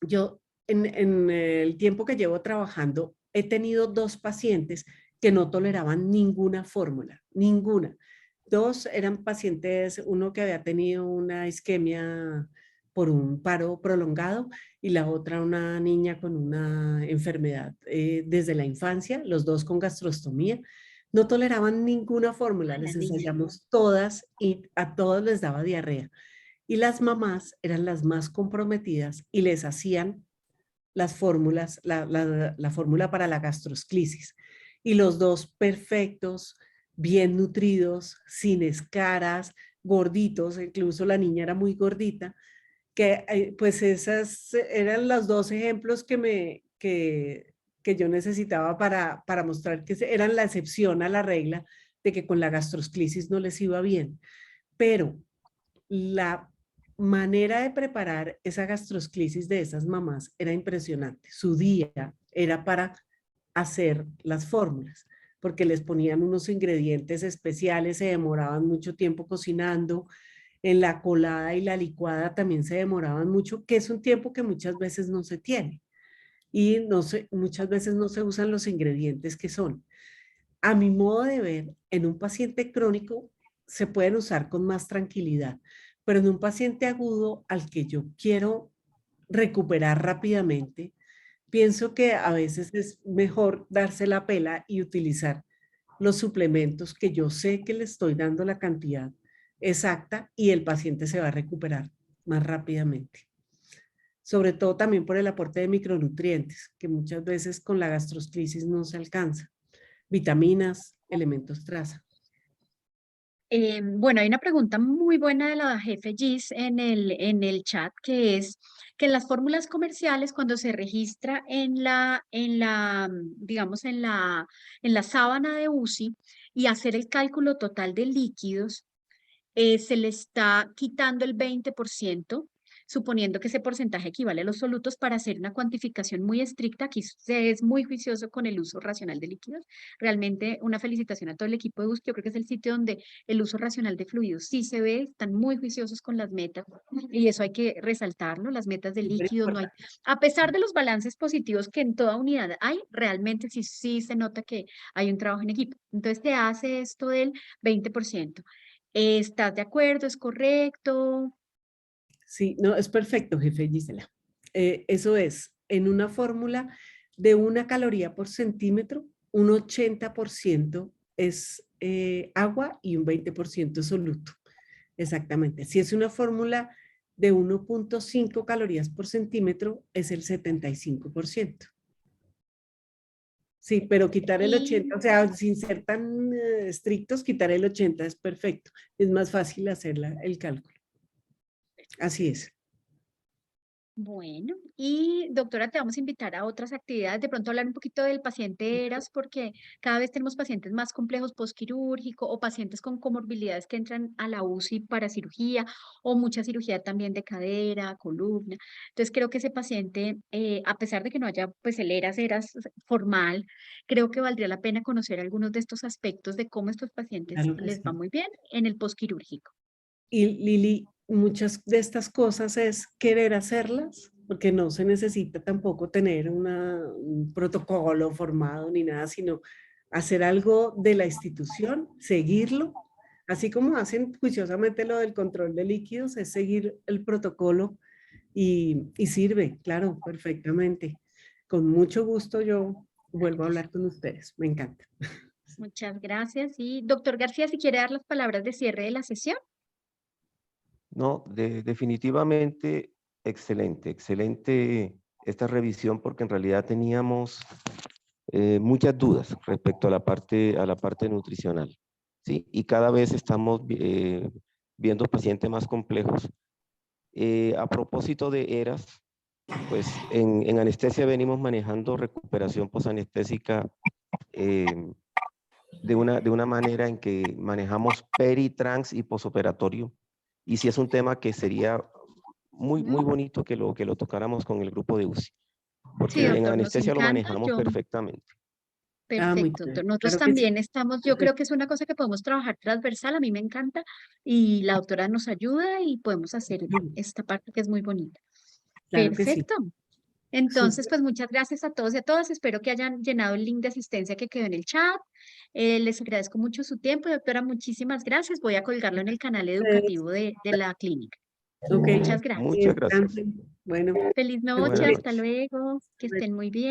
yo en el tiempo que llevo trabajando, he tenido 2 pacientes que no toleraban ninguna fórmula, ninguna. 2 eran pacientes, uno que había tenido una isquemia por un paro prolongado y la otra una niña con una enfermedad desde la infancia, los 2 con gastrostomía. No toleraban ninguna fórmula, A la les niña. ensayamos todas y a todos les daba diarrea. Y las mamás eran las más comprometidas y les hacían las fórmulas, la fórmula para la gastrosclisis. Y los 2 perfectos, bien nutridos, sin escaras, gorditos, incluso la niña era muy gordita, que pues esas eran los 2 ejemplos que yo necesitaba para mostrar que eran la excepción a la regla de que con la gastrosclisis no les iba bien. Pero la manera de preparar esa gastrosclisis de esas mamás era impresionante. Su día era para hacer las fórmulas, porque les ponían unos ingredientes especiales, se demoraban mucho tiempo cocinando, en la colada y la licuada también se demoraban mucho, que es un tiempo que muchas veces no se tiene y muchas veces no se usan los ingredientes que son. A mi modo de ver, en un paciente crónico se pueden usar con más tranquilidad, pero en un paciente agudo al que yo quiero recuperar rápidamente, pienso que a veces es mejor darse la pela y utilizar los suplementos que yo sé que le estoy dando la cantidad exacta y el paciente se va a recuperar más rápidamente. Sobre todo también por el aporte de micronutrientes, que muchas veces con la gastrosclisis no se alcanza. Vitaminas, elementos traza. Bueno, hay una pregunta muy buena de la jefe Gis en el chat, que es que en las fórmulas comerciales, cuando se registra digamos, en la sábana de UCI y hacer el cálculo total de líquidos, se le está quitando el 20% suponiendo que ese porcentaje equivale a los solutos para hacer una cuantificación muy estricta. Aquí se es muy juicioso con el uso racional de líquidos. Realmente una felicitación a todo el equipo de USC. Yo creo que es el sitio donde el uso racional de fluidos sí se ve, están muy juiciosos con las metas y eso hay que resaltarlo, las metas de Súper líquidos, no hay, importante. a pesar de los balances positivos que en toda unidad hay, realmente sí se nota que hay un trabajo en equipo. Entonces te hace esto del 20%. ¿Estás de acuerdo? ¿Es correcto? Sí, no, es perfecto, jefe Gisela. Eso es, en una fórmula de 1 caloría por centímetro, un 80% es agua y un 20% soluto. Exactamente. Si es una fórmula de 1.5 calorías por centímetro, es el 75%. Sí, pero quitar el 80, o sea, sin ser tan estrictos, quitar el 80 es perfecto. Es más fácil hacer el cálculo. Así es. Bueno, y doctora, te vamos a invitar a otras actividades, de pronto hablar un poquito del paciente ERAS, porque cada vez tenemos pacientes más complejos postquirúrgico o pacientes con comorbilidades que entran a la UCI para cirugía o mucha cirugía también de cadera, columna. Entonces creo que ese paciente, a pesar de que no haya pues el ERAS formal, creo que valdría la pena conocer algunos de estos aspectos de cómo estos pacientes Claro que les va sí. muy bien en el postquirúrgico. Y Lili, muchas de estas cosas es querer hacerlas, porque no se necesita tampoco tener un protocolo formado ni nada, sino hacer algo de la institución, seguirlo, así como hacen juiciosamente lo del control de líquidos, es seguir el protocolo y sirve, claro, perfectamente. Con mucho gusto yo vuelvo a hablar con ustedes, me encanta. Muchas gracias. Y doctor García, si quiere dar las palabras de cierre de la sesión. No, definitivamente excelente, excelente esta revisión porque en realidad teníamos muchas dudas respecto a la parte nutricional, ¿sí? Y cada vez estamos viendo pacientes más complejos. A propósito de ERAS, pues en anestesia venimos manejando recuperación posanestésica de una manera en que manejamos peri, trans y posoperatorio. Y sí es un tema que sería muy bonito que lo tocáramos con el grupo de UCI, porque Sí, en doctor, nos anestesia lo encanta. manejamos perfectamente. Muy Perfecto, doctor. bien, Nosotros claro que sí. también estamos, yo creo que es una cosa que podemos trabajar transversal, a mí me encanta, y la doctora nos ayuda y podemos hacer esta parte que es muy bonita. Claro que sí. Perfecto. Entonces, Súper. pues muchas gracias a todos y a todas. Espero que hayan llenado el link de asistencia que quedó en el chat. Les agradezco mucho su tiempo, doctora. Muchísimas gracias. Voy a colgarlo en el canal educativo de la clínica. Ok, Muchas gracias. Muchas gracias. descansen. Bueno, Feliz que noche, Buenas estés hasta noches. luego. Que bien. estén muy bien.